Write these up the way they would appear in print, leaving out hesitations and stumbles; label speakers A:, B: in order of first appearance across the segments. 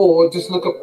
A: or just look up.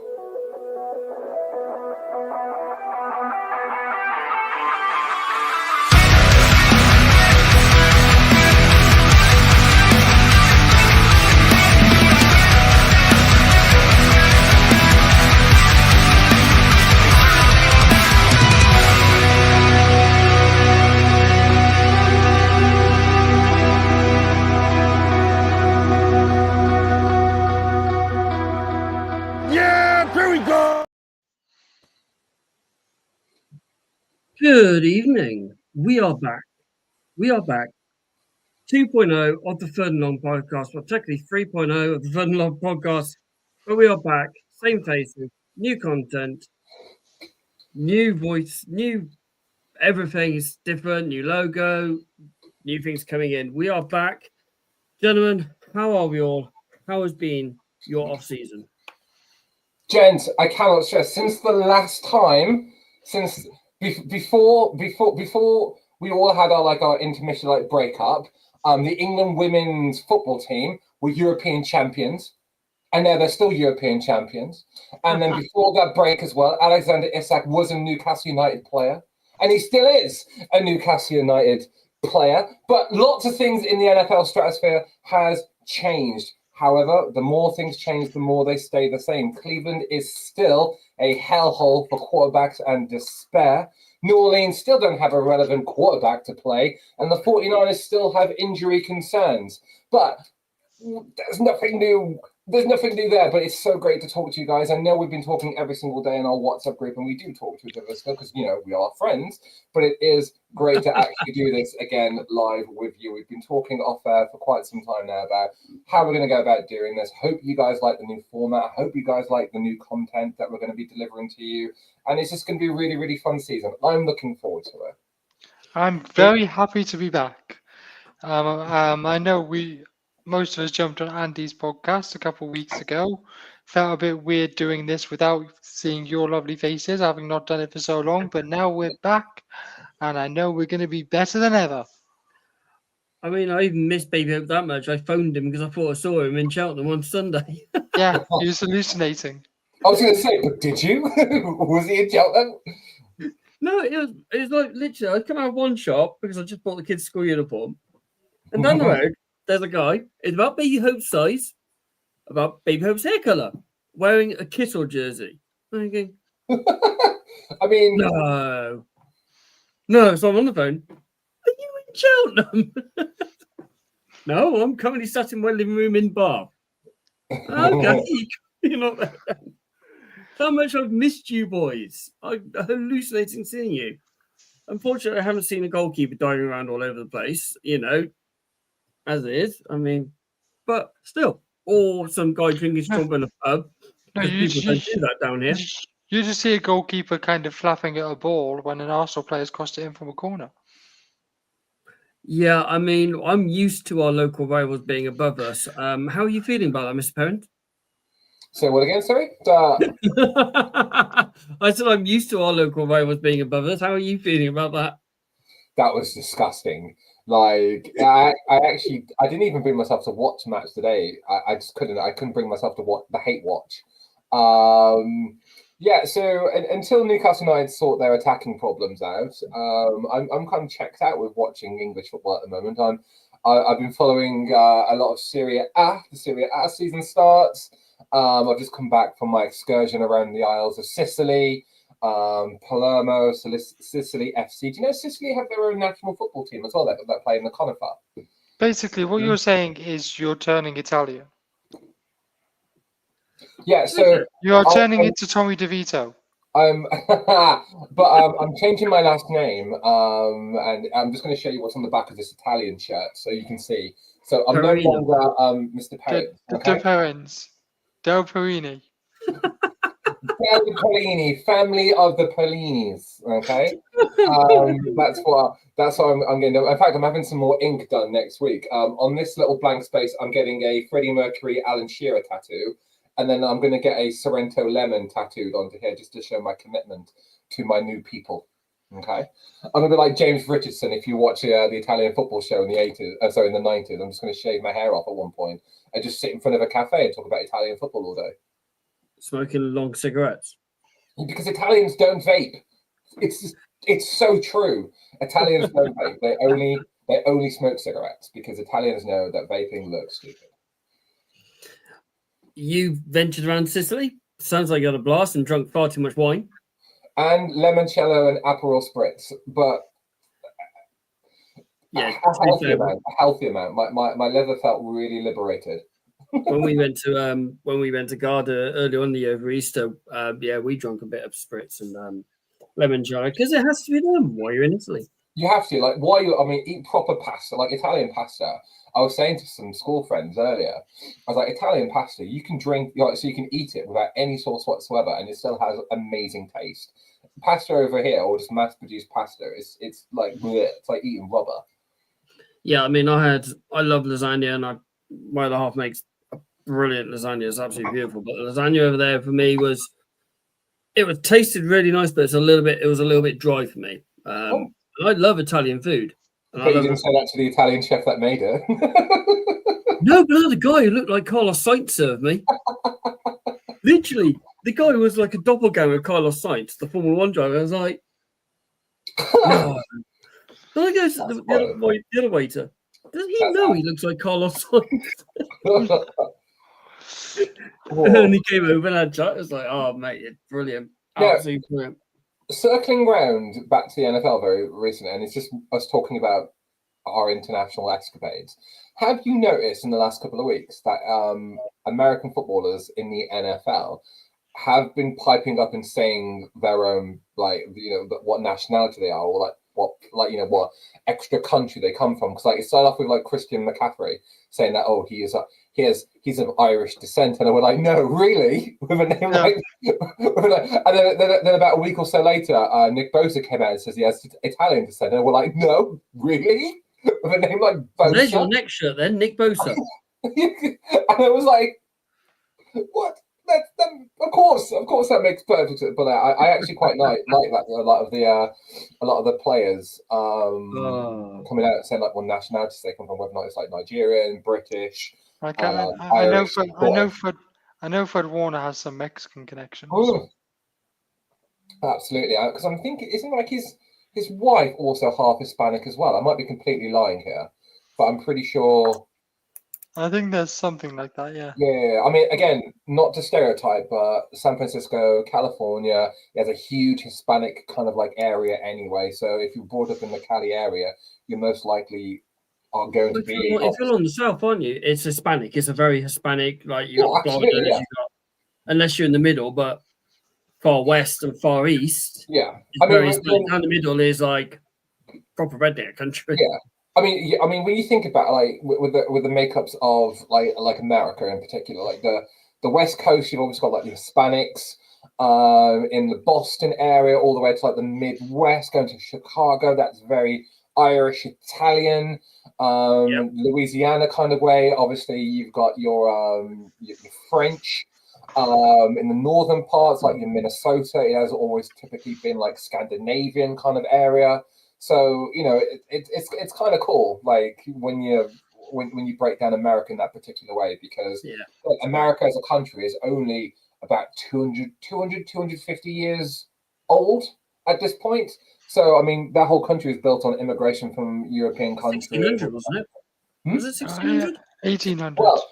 B: Good evening. We are back. 2.0 of the Third and Long podcast, but technically 3.0 of the Third and Long podcast. But we are back. Same faces, new content, new voice, new everything is different, new logo, new things coming in. We are back. Gentlemen, how are we all? How has been your off season?
A: Gents, I cannot stress, since the last time, before we all had our intermission breakup, the England women's football team were European champions, and they're still European champions. And then before that break as well, Alexander Isak was a Newcastle United player, and he still is a Newcastle United player. But lots of things in the NFL stratosphere has changed. However, the more things change, the more they stay the same. Cleveland is still a hellhole for quarterbacks and despair. New Orleans still don't have a relevant quarterback to play, and the 49ers still have injury concerns. But there's nothing new. There's nothing new there, but it's so great to talk to you guys. I know we've been talking every single day in our WhatsApp group, and we do talk to each other still because, we are friends, but it is great to actually do this again live with you. We've been talking off air for quite some time now about how we're going to go about doing this. Hope you guys like the new format. I hope you guys like the new content that we're going to be delivering to you. And it's just going to be a really, really fun season. I'm looking forward to it.
C: I'm very happy to be back. I know most of us jumped on Andy's podcast a couple of weeks ago. Felt a bit weird doing this without seeing your lovely faces, having not done it for so long, but now we're back, and I know we're going to be better than ever.
B: I mean, I even missed Baby Hope that much. I phoned him because I thought I saw him in Cheltenham on Sunday.
C: Yeah, he was hallucinating.
A: I was going to say, but did you? Was he in Cheltenham?
B: No, it was like literally, I come out of one shop because I just bought the kids' school uniform, and down the road, there's a guy. It's about Baby Hope's size, about Baby Hope's hair color, wearing a Kittle jersey. I'm thinking,
A: I mean,
B: no. So I'm on the phone. Are you in Cheltenham? No, I'm currently sat in my living room in Bath. Okay, you're not there. How much I've missed you boys. I'm hallucinating seeing you. Unfortunately, I haven't seen a goalkeeper diving around all over the place, as it is. I mean, but still, or some guy drinking strong in a pub.
C: No,
B: People don't do that down here.
C: You just see a goalkeeper kind of flapping at a ball when an Arsenal player's crossed it in from a corner.
B: Yeah, I mean, I'm used to our local rivals being above us. How are you feeling about that, Mr. Parent?
A: Say what again, sorry?
B: I said I'm used to our local rivals being above us. How are you feeling about that?
A: That was disgusting. Like, I didn't even bring myself to watch a match today. I just couldn't. I couldn't bring myself to watch the hate watch. Yeah. So until Newcastle United sort their attacking problems out, I'm kind of checked out with watching English football at the moment. I've been following a lot of Serie A. The Serie A season starts. I've just come back from my excursion around the Isles of Sicily. Palermo, Sicily FC. Do you know Sicily have their own national football team as well that play in the Conifer?
C: Basically, what you're saying is you're turning Italian.
A: Yeah, so
C: you are turning into Tommy DeVito.
A: I'm changing my last name, and I'm just going to show you what's on the back of this Italian shirt so you can see. So I'm no longer Mr. Perrin.
C: The Perrins. Del Perini.
A: Del Perini, family of the Pellinis. Okay, that's what I'm getting. In fact, I'm having some more ink done next week. On this little blank space, I'm getting a Freddie Mercury, Alan Shearer tattoo, and then I'm going to get a Sorrento lemon tattooed onto here just to show my commitment to my new people. Okay, I'm going to be like James Richardson if you watch the Italian football show in the 80s. In the 90s. I'm just going to shave my hair off at one point and just sit in front of a cafe and talk about Italian football all day.
B: smoking long cigarettes?
A: Because Italians don't vape. It's so true. Italians don't vape. They only smoke cigarettes because Italians know that vaping looks stupid.
B: You ventured around Sicily. Sounds like you had a blast and drunk far too much wine.
A: And limoncello and Aperol spritz, but
B: Yeah,
A: a healthy amount. My liver felt really liberated.
B: when we went to Garda early on in the year over Easter, we drank a bit of spritz and limoncello because it has to be done while you're in Italy.
A: You have to, like, eat proper pasta, like Italian pasta. I was saying to some school friends earlier, I was like, Italian pasta, you can drink, so you can eat it without any sauce whatsoever, and it still has amazing taste. Pasta over here, or just mass-produced pasta, it's like bleh, it's like eating rubber.
B: Yeah, I mean, I love lasagna, and my other half makes a brilliant lasagna. It's absolutely beautiful. But the lasagna over there for me tasted really nice, but it was a little bit dry for me. I love Italian food.
A: But you didn't say that to the Italian chef that made it.
B: No, but the guy who looked like Carlos Sainz served me. Literally, the guy was like a doppelganger of Carlos Sainz, the Formula One driver. I was like, no. Then I go to the other waiter. Does he know he looks like Carlos Sainz? And he came over and had chat. I was like, oh, mate, it's brilliant. Absolutely brilliant.
A: Circling round back to the NFL very recently, and it's just us talking about our international escapades. Have you noticed in the last couple of weeks that American footballers in the NFL have been piping up and saying their own, like, what nationality they are, or what extra country they come from? Because like it started off with like Christian McCaffrey saying that he's of Irish descent, and we're like, no, really, with a name like, and then about a week or so later, Nick Bosa came out and says he has Italian descent, and we're like, no, really, with a name like Bosa.
B: There's your next shirt, then, Nick Bosa.
A: And I was like, what? Of course, that makes perfect sense. But I actually quite like that. A lot of the players coming out saying like what nationalities they come from, whether or not it's like Nigerian, British.
C: I know Fred Warner has some Mexican connections.
A: Absolutely, because I'm thinking, isn't like his wife also half Hispanic as well? I might be completely lying here, but I'm pretty sure.
C: I think there's something like that, yeah.
A: Yeah, I mean, again, not to stereotype, but San Francisco, California, has a huge Hispanic kind of like area anyway. So if you're brought up in the Cali area, you're most likely are going to be.
B: If you're on the south, aren't you? It's Hispanic. It's a very Hispanic, like you got Florida, unless you're in the middle, but far west and far east.
A: Yeah,
B: I mean, down the middle is like proper redneck country.
A: Yeah. I mean, when you think about like with the makeups of like America in particular, like the West Coast, you've always got like the Hispanics in the Boston area, all the way to like the Midwest, going to Chicago. That's very Irish, Italian, Louisiana kind of way. Obviously, you've got your French. In the northern parts, like in Minnesota, it has always typically been like Scandinavian kind of area. So it's kind of cool, like when you break down America in that particular way, because America as a country is only about 250 years old at this point. So I mean, that whole country is built on immigration from European countries.
B: 1600, wasn't it? Was it 1600?
C: 1800.
A: Well,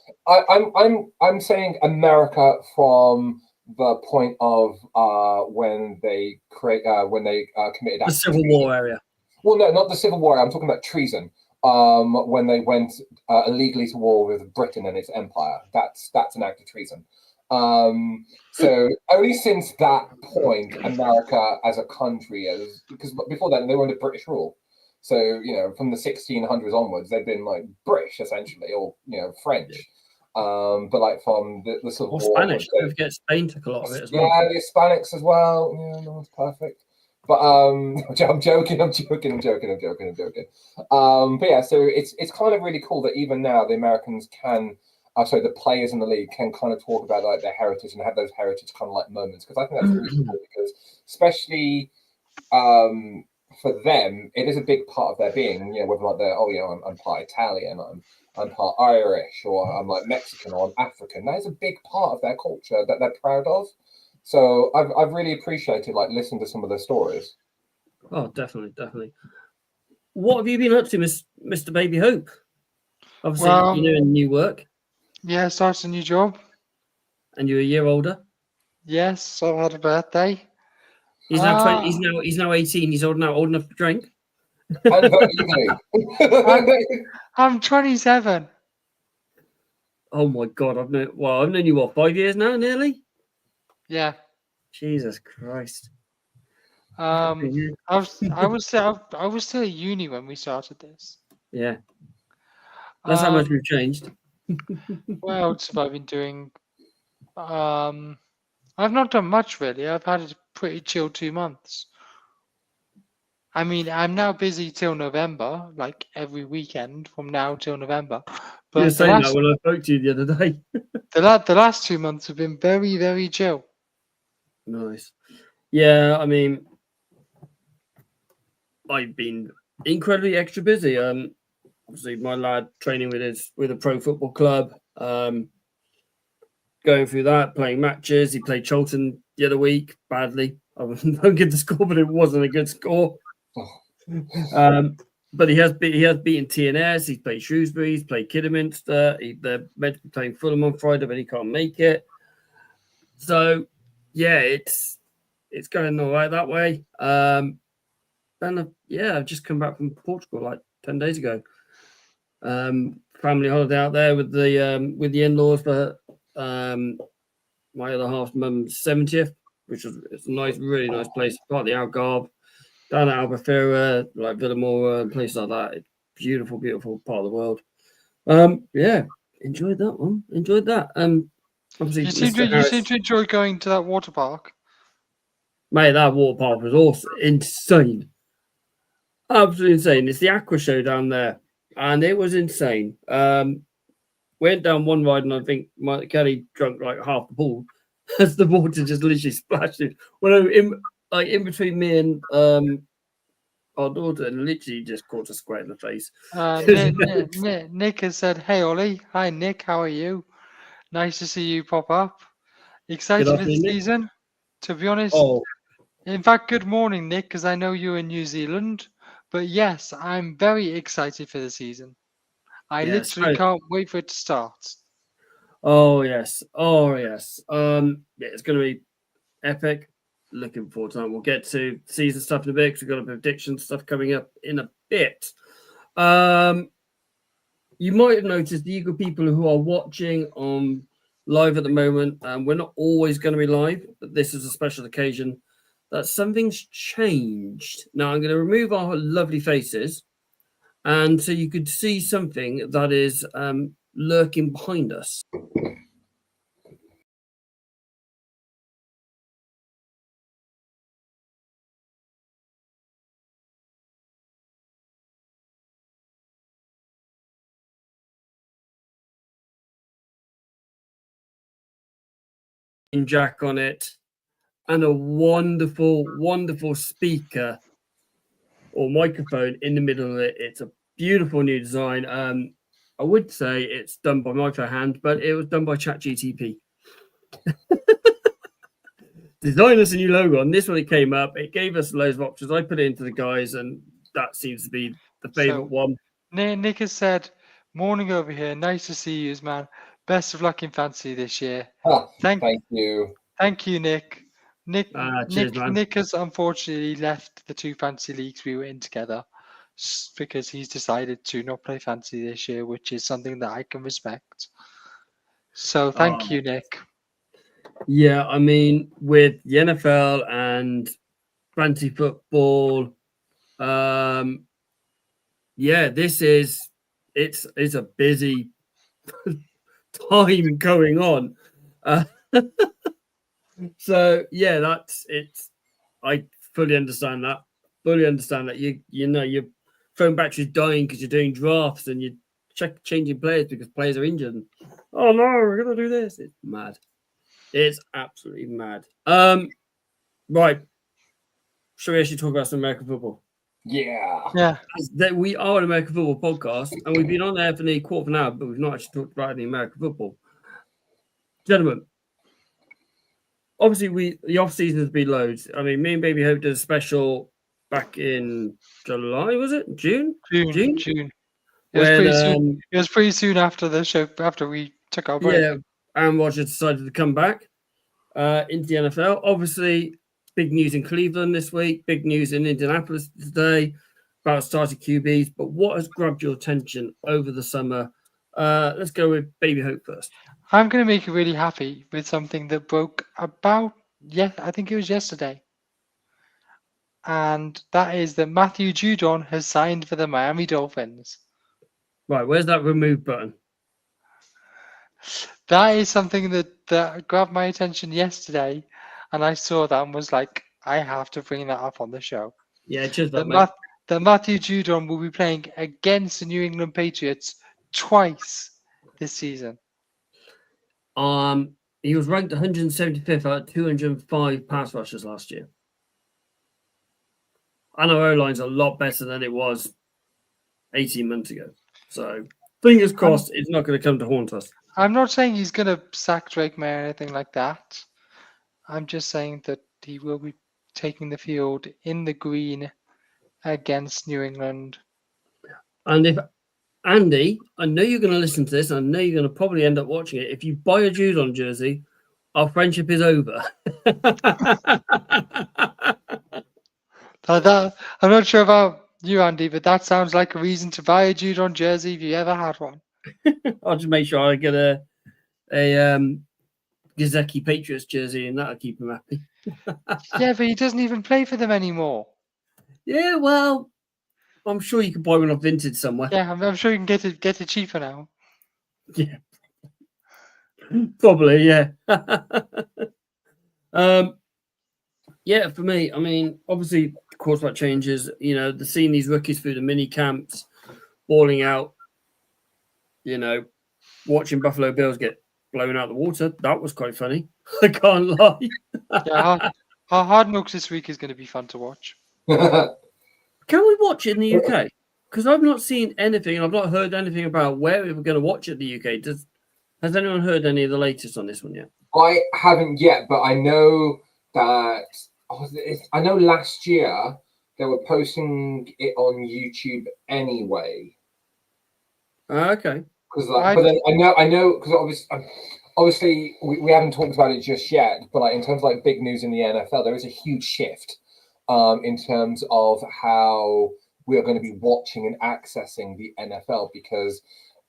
A: I'm saying America from the point of when they committed
B: the Civil War area.
A: Well, no, not the Civil War. I'm talking about treason. When they went illegally to war with Britain and its empire, that's an act of treason. So only since that point, America as a country, because before then they were under British rule. So from the 1600s onwards, they've been like British essentially, or French. But like from the Civil War,
B: Spanish. Don't forget Spain took a lot of it as well.
A: Yeah, the Hispanics as well. Yeah, no one's perfect. But I'm joking. But yeah, so it's kind of really cool that even now the Americans can, the players in the league can kind of talk about like their heritage and have those heritage kind of like moments, because I think that's really cool, because especially for them, it is a big part of their being. Whether or not they're I'm part Italian, I'm part Irish, or I'm like Mexican, or I'm African. That is a big part of their culture that they're proud of. So I've really appreciated like listening to some of their stories.
B: Oh, definitely. What have you been up to, Mr. Baby Hope? Obviously,
C: Well,
B: you're doing new work,
C: yeah, starts a new job.
B: and you're a year older.
C: Yes, I've had a birthday.
B: He's now 20. He's now 18. He's old enough to drink.
A: And vote legally.
C: I'm 27.
B: Oh my God! I've known you 5 years now, nearly.
C: Yeah.
B: Jesus Christ.
C: I was still at uni when we started this.
B: Yeah. That's how much we've changed.
C: What else have I been doing? I've not done much really. I've had a pretty chill 2 months. I mean, I'm now busy till November, like every weekend from now till November.
B: You were
C: But
B: saying that when I spoke to you the other day.
C: the last 2 months have been very, very chill.
B: Nice. Yeah, I mean, I've been incredibly extra busy. Obviously, my lad training with a pro football club. Going through that, playing matches. He played Charlton the other week badly. I won't get the score, but it wasn't a good score. But he has beaten TNS. He's played Shrewsbury. He's played Kidderminster. They're meant to be playing Fulham on Friday, but he can't make it. So, yeah, it's going all right that way. And I've just come back from Portugal like 10 days ago. Family holiday out there with the in-laws for my other half mum's 70th, which was it's a nice, really nice place. Part of the Algarve, down at Albufeira, like Villamora, places like that. It's beautiful, beautiful part of the world. Yeah, enjoyed that one. Enjoyed that. Obviously,
C: You seem to enjoy going to that water park.
B: Mate, that water park was awesome, insane, absolutely insane. It's the Aqua Show down there, and it was insane. Went down one ride, and I think Kelly drank like half the pool as the water just literally splashed in. Well, in between me and our daughter, and literally just caught us square in the face.
C: Nick has said, "Hey Ollie, hi Nick, how are you? Nice to see you pop up. Excited for the season? To be honest, in fact, good morning, Nick, because I know you're in New Zealand. But yes, I'm very excited for the season. I literally can't wait for it to start.
B: Oh yes. Yeah, it's going to be epic. Looking forward to that. We'll get to season stuff in a bit because we've got a prediction stuff coming up in a bit. You might have noticed the Eagle people who are watching on live at the moment. We're not always going to be live, but this is a special occasion that something's changed. Now I'm going to remove our lovely faces, and so you could see something that is lurking behind us. Jack on it, and a wonderful, wonderful speaker or microphone in the middle of it. It's a beautiful new design. I would say it's done by Micro Hand, but it was done by ChatGTP. Design us a new logo on this one. It came up. It gave us loads of options. I put it into the guys, and that seems to be the favorite one.
C: Nick has said, "Morning over here. Nice to see you, man. Best of luck in fantasy this year."
A: Thank you.
C: Thank you, Nick.
B: Cheers,
C: Nick has unfortunately left the 2 fantasy leagues we were in together because he's decided to not play fantasy this year, which is something that I can respect. So thank you, Nick.
B: Yeah, I mean, with the NFL and fantasy football, it's a busy time going on. So yeah, that's it. I fully understand that. Your phone battery's dying because you're doing drafts and you're changing players because players are injured. Oh no, we're gonna do this. It's mad. It's absolutely mad. Right. Shall we actually talk about some American football?
A: Yeah.
C: Yeah.
B: That we are an American football podcast, and we've been on there for nearly a quarter of an hour, but we've not actually talked about any American football. Gentlemen, obviously the off season has been loads. I mean, me and Baby Hope did a special back in July, was it? June?
C: June. It was
B: When
C: pretty soon. It was pretty soon after the show, after we took our break.
B: yeah, Aaron Rodgers decided to come back into the NFL. Obviously, big news in Cleveland this week, big news in Indianapolis today about starting QBs. But what has grabbed your attention over the summer? Let's go with Baby Hope first.
C: I'm going to make you really happy with something that broke about, I think it was yesterday. And that is that Matthew Judon has signed for the Miami Dolphins.
B: Right, where's that remove button?
C: That is something that grabbed my attention yesterday. And I saw that and was like, I have to bring that up on the show.
B: Yeah, cheers that, mate.
C: That Matthew Judon will be playing against the New England Patriots twice this season.
B: He was ranked 175th out of 205 pass rushers last year. I know O-line's a lot better than it was 18 months ago. So fingers crossed it's not going to come to haunt us.
C: I'm not saying he's going to sack Drake May or anything like that. I'm just saying that he will be taking the field in the green against New England.
B: And if Andy, I know you're going to listen to this, and I know you're going to probably end up watching it. If you buy a Judon jersey, our friendship is over.
C: I'm not sure about you, Andy, but that sounds like a reason to buy a Judon jersey if you ever had one.
B: I'll just make sure I get a Gazeki Patriots jersey, and that'll keep him happy.
C: Yeah, but he doesn't even play for them anymore.
B: Yeah, well, I'm sure you can buy one off Vintage somewhere.
C: Yeah, I'm sure you can get it cheaper now.
B: Yeah, probably. Yeah. Yeah, for me, I mean, obviously, quarterback changes. You know, seeing these rookies through the mini camps, balling out. You know, watching Buffalo Bills get blown out of the water. That was quite funny. I can't lie.
C: Yeah, our Hard Knocks this week is going to be fun to watch.
B: Can we watch it in the UK? Because I've not seen anything, and I've not heard anything about where we were going to watch it in the UK. Has anyone heard any of the latest on this one yet?
A: I haven't yet, but I know that I know last year they were posting it on YouTube anyway.
B: Okay.
A: Because, but then I know because obviously we haven't talked about it just yet. But like in terms of like big news in the NFL, there is a huge shift in terms of how we are going to be watching and accessing the NFL because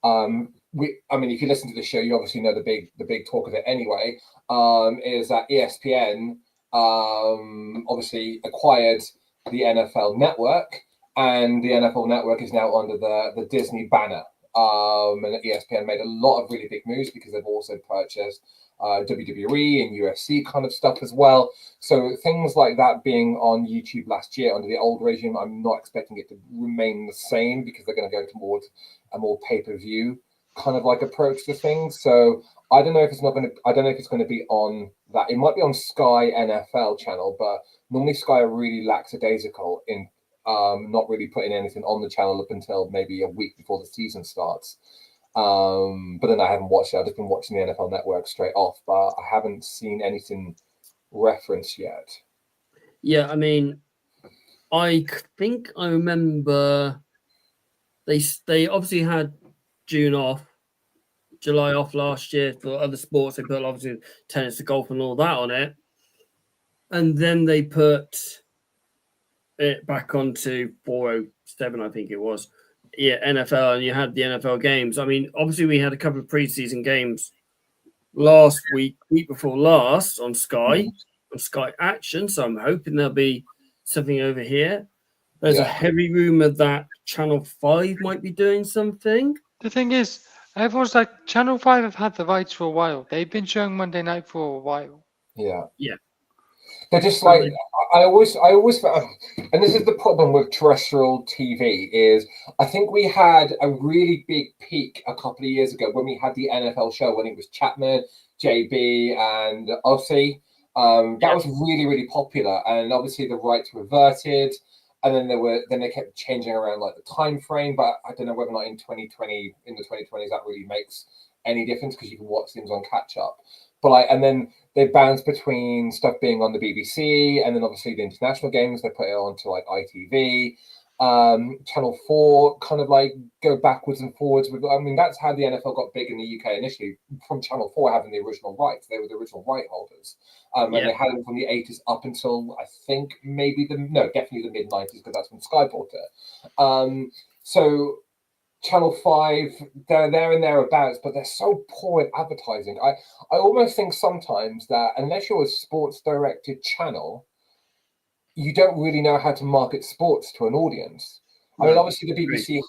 A: I mean, if you listen to the show, you obviously know the big talk of it anyway. Is that ESPN obviously acquired the NFL Network, and the NFL Network is now under the Disney banner. And ESPN made a lot of really big moves because they've also purchased WWE and UFC kind of stuff as well. So things like that being on YouTube last year under the old regime, I'm not expecting it to remain the same because they're going to go towards a more pay-per-view kind of like approach to things. So I don't know if it's going to be on that. It might be on Sky NFL channel, but normally Sky are really lackadaisical in not really putting anything on the channel up until maybe a week before the season starts. But then I haven't watched it. I've just been watching the NFL Network straight off, but I haven't seen anything referenced yet.
B: Yeah, I mean, I think I remember they obviously had June off, July off last year for other sports. They put obviously tennis, golf, and all that on it, and then they put it back onto 407, I think it was. Yeah, NFL, and you had the NFL games. I mean, obviously we had a couple of preseason games last week before last on Sky Action. So I'm hoping there'll be something over here. There's a heavy rumor that Channel 5 might be doing something.
C: The thing is, everyone's like, Channel 5 have had the rights for a while. They've been showing Monday Night for a while.
A: Yeah.
B: Yeah.
A: They're just like, I always, and this is the problem with terrestrial TV is I think we had a really big peak a couple of years ago when we had the NFL show when it was Chapman, JB, and Ossie. That was really, really popular, and obviously the rights reverted. and then they kept changing around like the time frame. But I don't know whether or not in the 2020s that really makes any difference because you can watch things on catch up. But and then they bounce between stuff being on the BBC, and then obviously the international games they put it onto like ITV. Channel 4 kind of like go backwards and forwards with. I mean, that's how the NFL got big in the UK initially, from Channel 4 having the original rights. They were the original right holders, and they had them from the 80s up until I think definitely the mid 90s, because that's when Sky bought it. So Channel 5, they're there and thereabouts, but they're so poor at advertising. I almost think sometimes that unless you're a sports directed channel, you don't really know how to market sports to an audience. I mean, obviously the BBC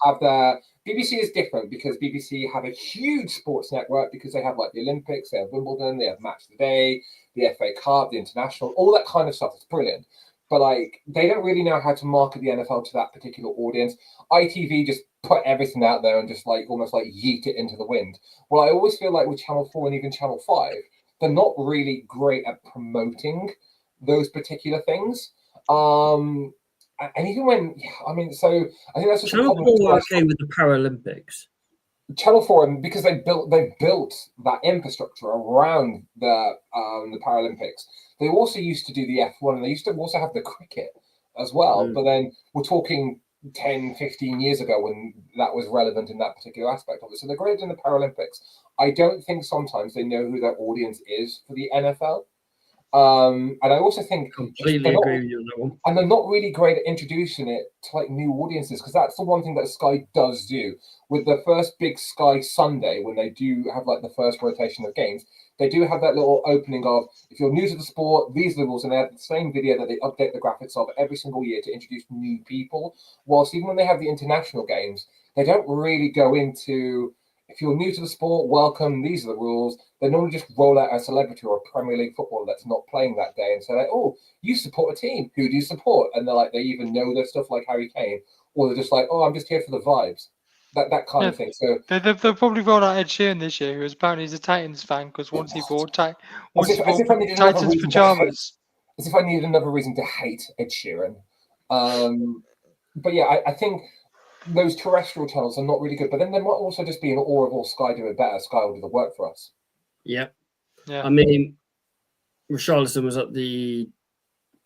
A: BBC is different because BBC have a huge sports network because they have like the Olympics, they have Wimbledon, they have Match of the Day, the FA Cup, the International, all that kind of stuff. It's brilliant. But like, they don't really know how to market the NFL to that particular audience. ITV just put everything out there and just like almost like yeet it into the wind. Well, I always feel like with Channel 4 and even Channel 5, they're not really great at promoting those particular things. And even when, I think that's just
B: Channel 4 okay with the Paralympics.
A: Channel 4, because they built that infrastructure around the Paralympics. They also used to do the F1, and they used to also have the cricket as well. But then we're talking 10, 15 years ago when that was relevant in that particular aspect of it. So they're great in the Paralympics. I don't think sometimes they know who their audience is for the NFL. And I also think
B: completely agree with you on that one.
A: And they're not really great at introducing it to like new audiences, because that's the one thing that Sky does do. With the first big Sky Sunday, when they do have like the first rotation of games, they do have that little opening of, if you're new to the sport, these are the rules, and they have the same video that they update the graphics of every single year to introduce new people. Whilst even when they have the international games, they don't really go into, if you're new to the sport, welcome, these are the rules. They normally just roll out a celebrity or a Premier League footballer that's not playing that day and say, like, oh, you support a team. Who do you support? And they're like, they even know their stuff like Harry Kane. Or they're just like, oh, I'm just here for the vibes. That kind of thing. So
C: they'll probably roll out Ed Sheeran this year, who apparently is a Titans fan, because once he bought Titans pajamas.
A: As if I needed another reason to hate Ed Sheeran. But yeah, I think those terrestrial channels are not really good, but then there might also just be an awe of all Sky do it better. Sky will do the work for us.
B: Yeah. I mean, Richarlison was at the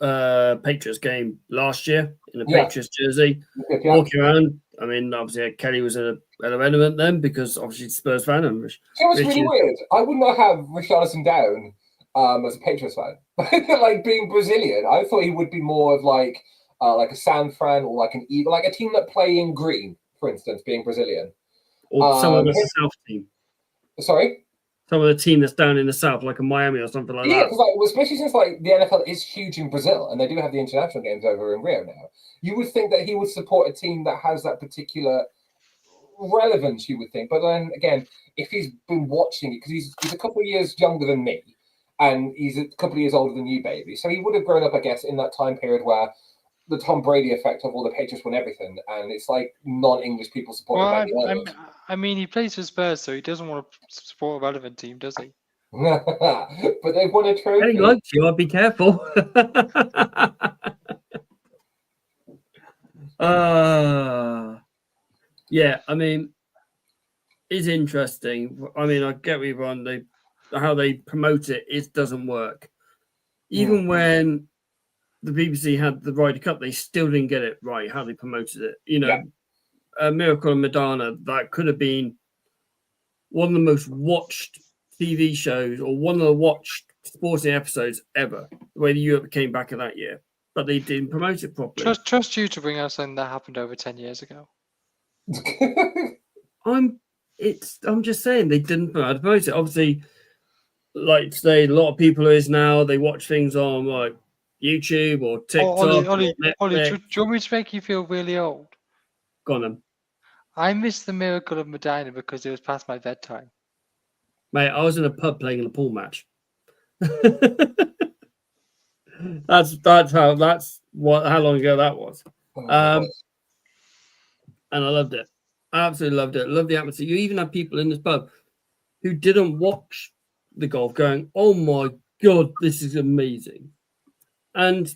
B: Patriots game last year in a Patriots jersey, walking around. I mean, obviously Kelly was an element then because obviously Spurs fan. And
A: it was really weird. I would not have Richarlison down as a Patriots fan. Like being Brazilian, I thought he would be more of like a San Fran or like an Eagle, like a team that play in green, for instance, being Brazilian.
B: Or someone that's a South team.
A: Sorry?
B: Some of the team that's down in the South, like a Miami or something like that.
A: Yeah, because especially since like the NFL is huge in Brazil and they do have the international games over in Rio now. You would think that he would support a team that has that particular relevance, you would think. But then again, if he's been watching it, because he's a couple of years younger than me and he's a couple of years older than you, baby. So he would have grown up, I guess, in that time period where the Tom Brady effect of all the Patriots won everything, and it's like non-English people supporting.
C: I mean, he plays for Spurs, so he doesn't want to support a relevant team, does he?
A: But they've won a trophy.
B: He likes you. I'd be careful. Yeah, I mean, it's interesting. I mean, I get what on how they promote it. It doesn't work. Even when the BBC had the Ryder Cup, they still didn't get it right, how they promoted it. You know, Miracle on Madonna, that could have been one of the most watched TV shows or one of the watched sporting episodes ever, the way the Europe came back in that year. But they didn't promote it properly.
C: Trust you to bring us something that happened over 10 years ago.
B: I'm just saying they didn't promote it. Obviously, like today, a lot of people is now, they watch things on like YouTube or TikTok.
C: Ollie, do you want me to make you feel really old?
B: Go on then.
C: I missed the Miracle of Medina because it was past my bedtime.
B: Mate, I was in a pub playing in a pool match. That's how long ago that was. And I loved it. I absolutely loved it. I loved the atmosphere. You even have people in this pub who didn't watch the golf going, oh my God, this is amazing. And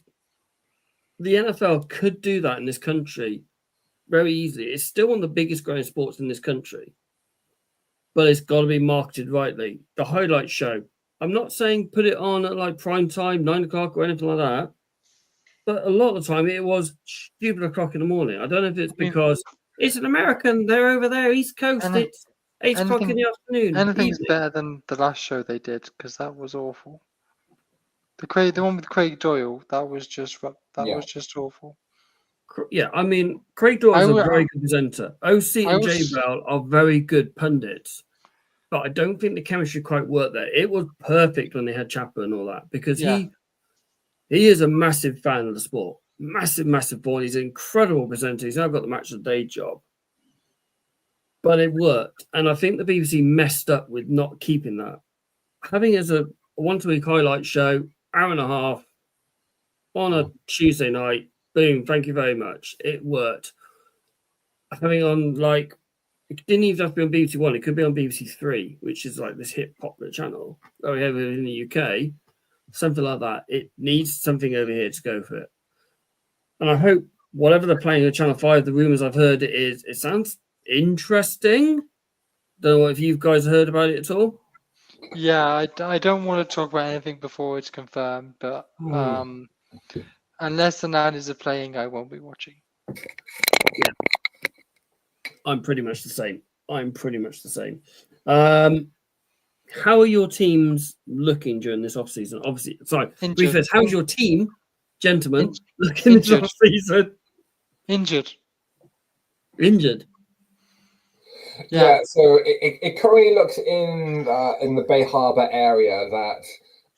B: the NFL could do that in this country very easily. It's still one of the biggest growing sports in this country, but it's got to be marketed rightly. The highlight show. I'm not saying put it on at like prime time, 9 o'clock or anything like that, but a lot of the time it was stupid o'clock in the morning. I don't know if it's because it's an American. They're over there, East Coast. It's 8 o'clock in the afternoon.
C: Anything's
B: evening.
C: better than the last show they did because that was awful. The one with Craig Doyle, that was just was just awful.
B: Yeah, I mean, Craig Doyle is a very good presenter. OC and
C: also-
B: J Bell are very good pundits, but I don't think the chemistry quite worked there. It was perfect when they had Chapper and all that because he is a massive fan of the sport. Massive boy. He's an incredible presenter. He's now got the match of the day job. But it worked. And I think the BBC messed up with not keeping that. Having it as a once-a-week highlight show, hour and a half, on a Tuesday night, boom, thank you very much. It worked. Having on, like, it didn't even have to be on BBC One. It could be on BBC Three, which is like this hip popular channel over here in the UK. Something like that. It needs something over here to go for it. And I hope whatever they're playing on Channel 5, the rumours I've heard it sounds interesting. Don't know if you guys heard about it at all.
C: Yeah, I don't want to talk about anything before it's confirmed, but unless the Niners are playing, I won't be watching.
B: Yeah. I'm pretty much the same. How are your teams looking during this off-season? Obviously, sorry. Briefest, how's your team, gentlemen, looking this off-season?
C: Injured.
A: Yeah, so it currently looks in the Bay Harbor area that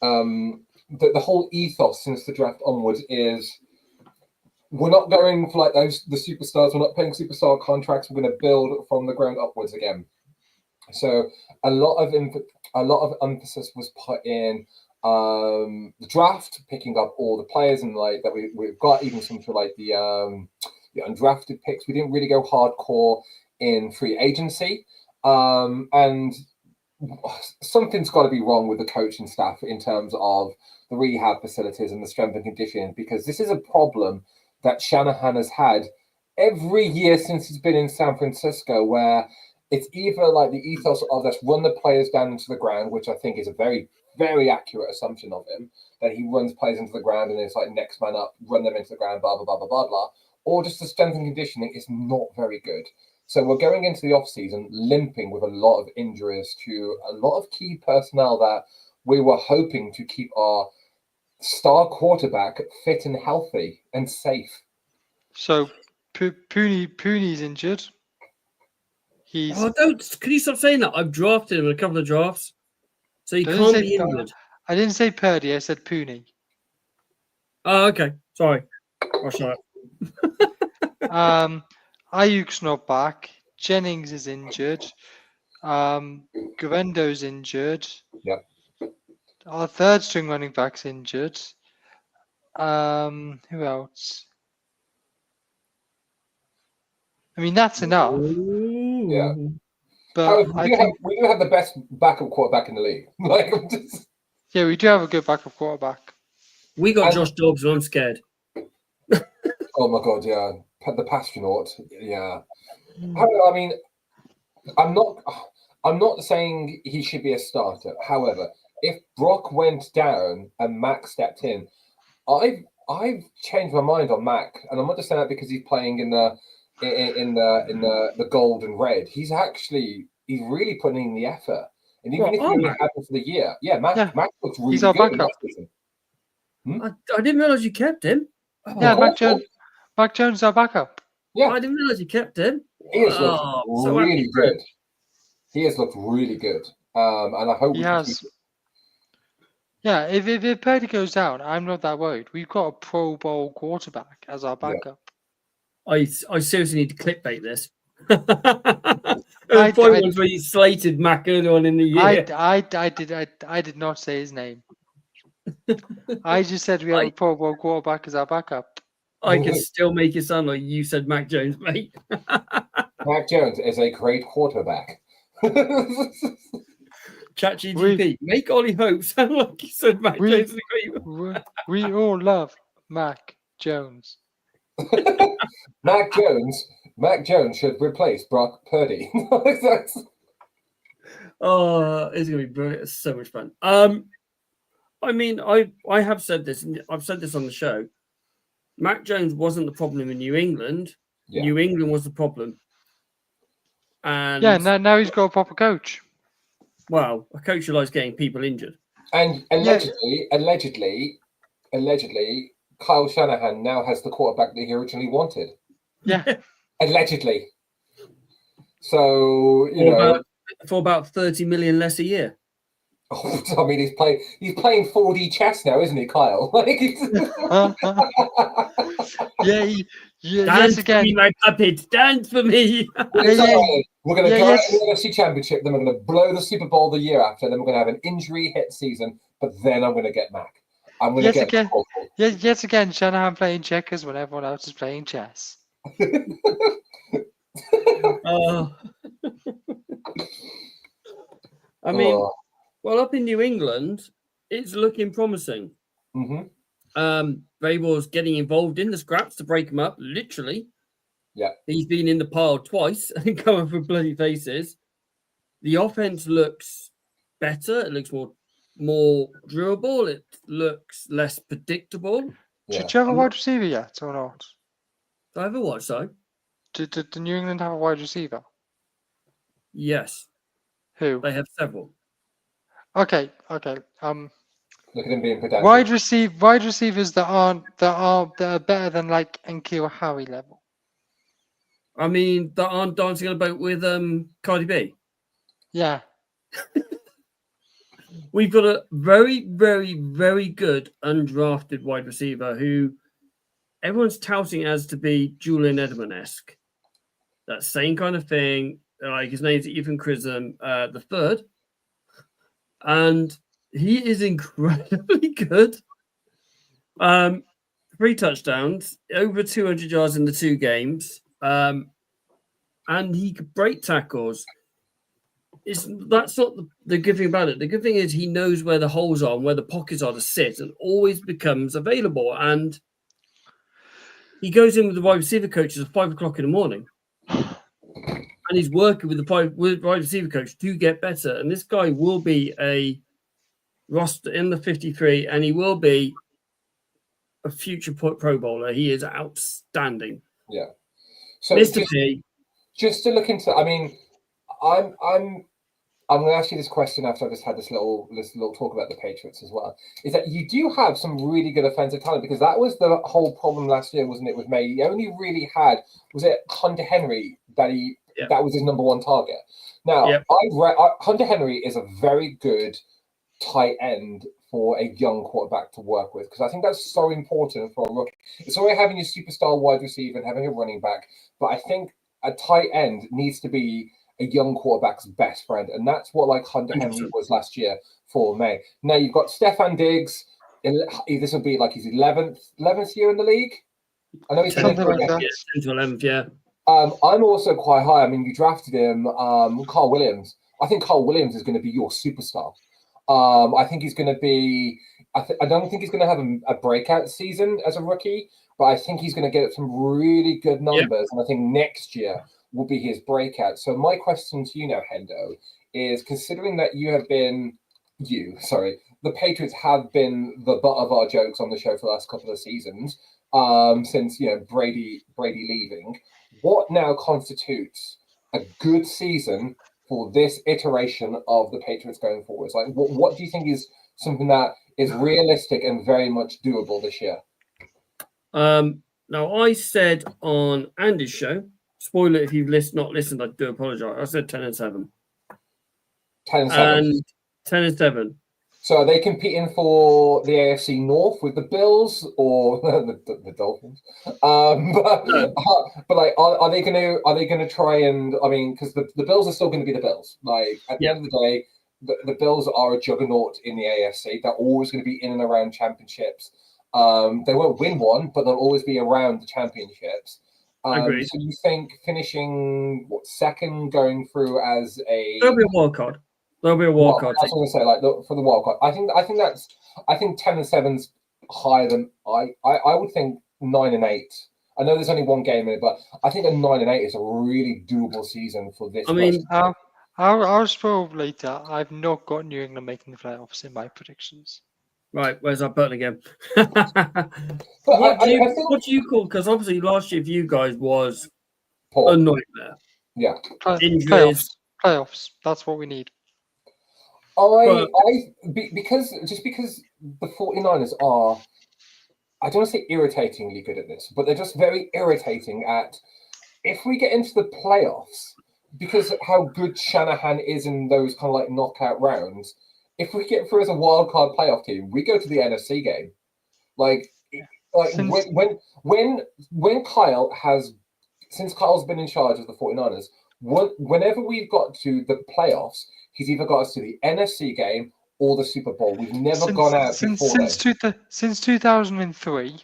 A: the whole ethos since the draft onwards is we're not going for like the superstars. We're not paying superstar contracts. We're going to build from the ground upwards again. So a lot of emphasis was put in the draft, picking up all the players and like that we've got, even some for like the undrafted picks. We didn't really go hardcore in free agency, and something's got to be wrong with the coaching staff in terms of the rehab facilities and the strength and conditioning, because this is a problem that Shanahan has had every year since he's been in San Francisco, where it's either like the ethos of let's run the players down into the ground, which I think is a very, very accurate assumption of him, that he runs players into the ground and it's like next man up, run them into the ground, blah, blah, blah, blah, blah, blah. Or just the strength and conditioning is not very good. So we're going into the off-season limping with a lot of injuries to a lot of key personnel that we were hoping to keep our star quarterback fit and healthy and safe.
C: So Pooney's injured.
B: Can you stop saying that? I've drafted him in a couple of drafts, so he can't be injured.
C: I didn't say Purdy. I said Pooney.
B: Oh, okay. Sorry. I'll shut
C: up. Ayuk's not back. Jennings is injured. Garendo's injured.
A: Yep.
C: Our third string running back's injured. Who else? I mean, that's enough.
B: Ooh.
A: Yeah.
C: But
A: we do have the best backup quarterback in the league.
C: Yeah, we do have a good backup quarterback.
B: We got Josh Dobbs, and I'm scared.
A: Oh my god, yeah. The Pastronaut, yeah. I mean, I'm not saying he should be a starter. However, if Brock went down and Mac stepped in, I've changed my mind on Mac, and I'm not just saying that because he's playing in the gold and red. He's really putting in the effort, and even if he only happened for the year, Mac looks really good.
B: I didn't realize you kept him.
C: Mac Jones is our backup.
B: Yeah, I didn't realize you kept him.
A: He has looked really good. He has looked really good, and I hope
C: he has. Yeah, if Purdy goes down, I'm not that worried. We've got a Pro Bowl quarterback as our backup.
B: I seriously need to clickbait this. Where you slated Mac earlier on in the year.
C: I did not say his name. I just said we have a Pro Bowl quarterback as our backup.
B: I can still make it sound like you said Mac Jones, mate.
A: Mac Jones is a great quarterback.
B: ChatGPT, make Ollie Hope sound like you said Mac Jones is a great.
C: We all love Mac Jones.
A: Mac Jones should replace Brock Purdy.
B: Oh, it's gonna be brilliant. It's so much fun. I mean, I have said this, and I've said this on the show. Mac Jones wasn't the problem in New England.
A: Yeah.
B: New England was the problem. And
C: Yeah, now he's got a proper coach.
B: well, a coach who likes getting people injured.
A: And allegedly, Kyle Shanahan now has the quarterback that he originally wanted.
C: Yeah.
A: Allegedly. So, you know,
B: for about 30 million less a year.
A: Oh, I mean, he's playing 4D chess now, isn't he, Kyle? Like,
B: Dance for me, my puppet. Dance for me.
A: We're going to go out in the NFC Championship, then we're going to blow the Super Bowl the year after, then we're going to have an injury hit season, but then I'm going to get Mac. I'm going to get
C: again. Yet again, Shanahan playing checkers when everyone else is playing chess.
B: I mean, well, up in New England, it's looking promising. Vrabel's getting involved in the scraps to break them up, literally.
A: Yeah.
B: He's been in the pile twice and coming for bloody faces. The offense looks better. It looks more durable. It looks less predictable.
A: Yeah.
C: Did you have a wide receiver yet or not?
B: Do I have a what, sorry?
C: Did New England have a wide receiver?
B: Yes.
C: Who?
B: They have several.
C: Okay.
A: Look at him being pedantic.
C: Wide receivers that are better than like N'Keal Harry level.
B: I mean, that aren't dancing on a boat with Cardi B.
C: Yeah.
B: We've got a very, very, very good undrafted wide receiver who everyone's touting as to be Julian Edelman-esque. That same kind of thing. Like his name's Ethan Chisholm the third. And he is incredibly good. 3 touchdowns, over 200 yards in the 2 games. And he could break tackles. That's not the good thing about it. The good thing is he knows where the holes are and where the pockets are to sit and always becomes available. And he goes in with the wide receiver coaches at 5 o'clock in the morning. And he's working with the wide receiver coach to get better. And this guy will be a roster in the 53, and he will be a future Pro Bowler. He is outstanding.
A: Yeah. So
B: Mr. P.
A: Just to look into, I mean, I'm going to ask you this question after I just had this little talk about the Patriots as well. Is that you do have some really good offensive talent, because that was the whole problem last year, wasn't it? With May, he only really had Hunter Henry that was his number 1 target. Now, Hunter Henry is a very good tight end for a young quarterback to work with, because I think that's so important for a rookie. It's already having a superstar wide receiver and having a running back, but I think a tight end needs to be a young quarterback's best friend, and that's what like Hunter Henry was last year for May. Now you've got Stefan Diggs. This will be like his 11th year in the league. I know he's
B: 10 to 11th, yeah.
A: I'm also quite high. I mean, you drafted him, Carl Williams. I think Carl Williams is going to be your superstar. I think he's going to be. I don't think he's going to have a breakout season as a rookie, but I think he's going to get some really good numbers, and I think next year will be his breakout. So my question to you now, Hendo, is considering that the Patriots have been the butt of our jokes on the show for the last couple of seasons, since Brady leaving. What now constitutes a good season for this iteration of the Patriots going forwards? Like, what do you think is something that is realistic and very much doable this year?
B: Now, I said on Andy's show, spoiler if you've not listened, I do apologize. I said 10-7.
A: 10-7.
B: 10-7.
A: So are they competing for the AFC North with the Bills or the Dolphins? But like, are they going to try and? I mean, because the Bills are still going to be the Bills. Like at the end of the day, the Bills are a juggernaut in the AFC. They're always going to be in and around championships. They won't win one, but they'll always be around the championships.
B: Agreed.
A: So you think finishing second, going through as
B: there'll be a wild card. There'll be a wild card.
A: That's what I'm going to say. Like for the wild card, I think 10-7's higher than I would think 9-8. I know there's only one game in it, but I think a 9-8 is a really doable season for this.
B: I mean,
C: I'll spoil later. I've not got New England making the playoffs in my predictions.
B: right, where's that button again?
A: But
B: what
A: I think
B: do you call? Because obviously last year for you guys was
A: Paul,
B: a nightmare.
A: yeah.
B: Injuries.
C: Playoffs. That's what we need.
A: Because the 49ers are, I don't want to say irritatingly good at this, but they're just very irritating at, if we get into the playoffs, because of how good Shanahan is in those kind of like knockout rounds, if we get through as a wild card playoff team, we go to the NFC game. When Kyle has, since Kyle's been in charge of the 49ers, whenever we've got to the playoffs, he's either got us to the NFC game or the Super Bowl. We've never gone out
C: since 2003.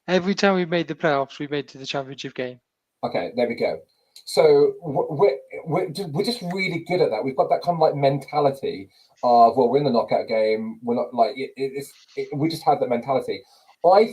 C: Every time we made the playoffs, we made it to the championship game.
A: Okay, there we go. So we're just really good at that. We've got that kind of like mentality of, well, we're in the knockout game. We're not like we just have that mentality. I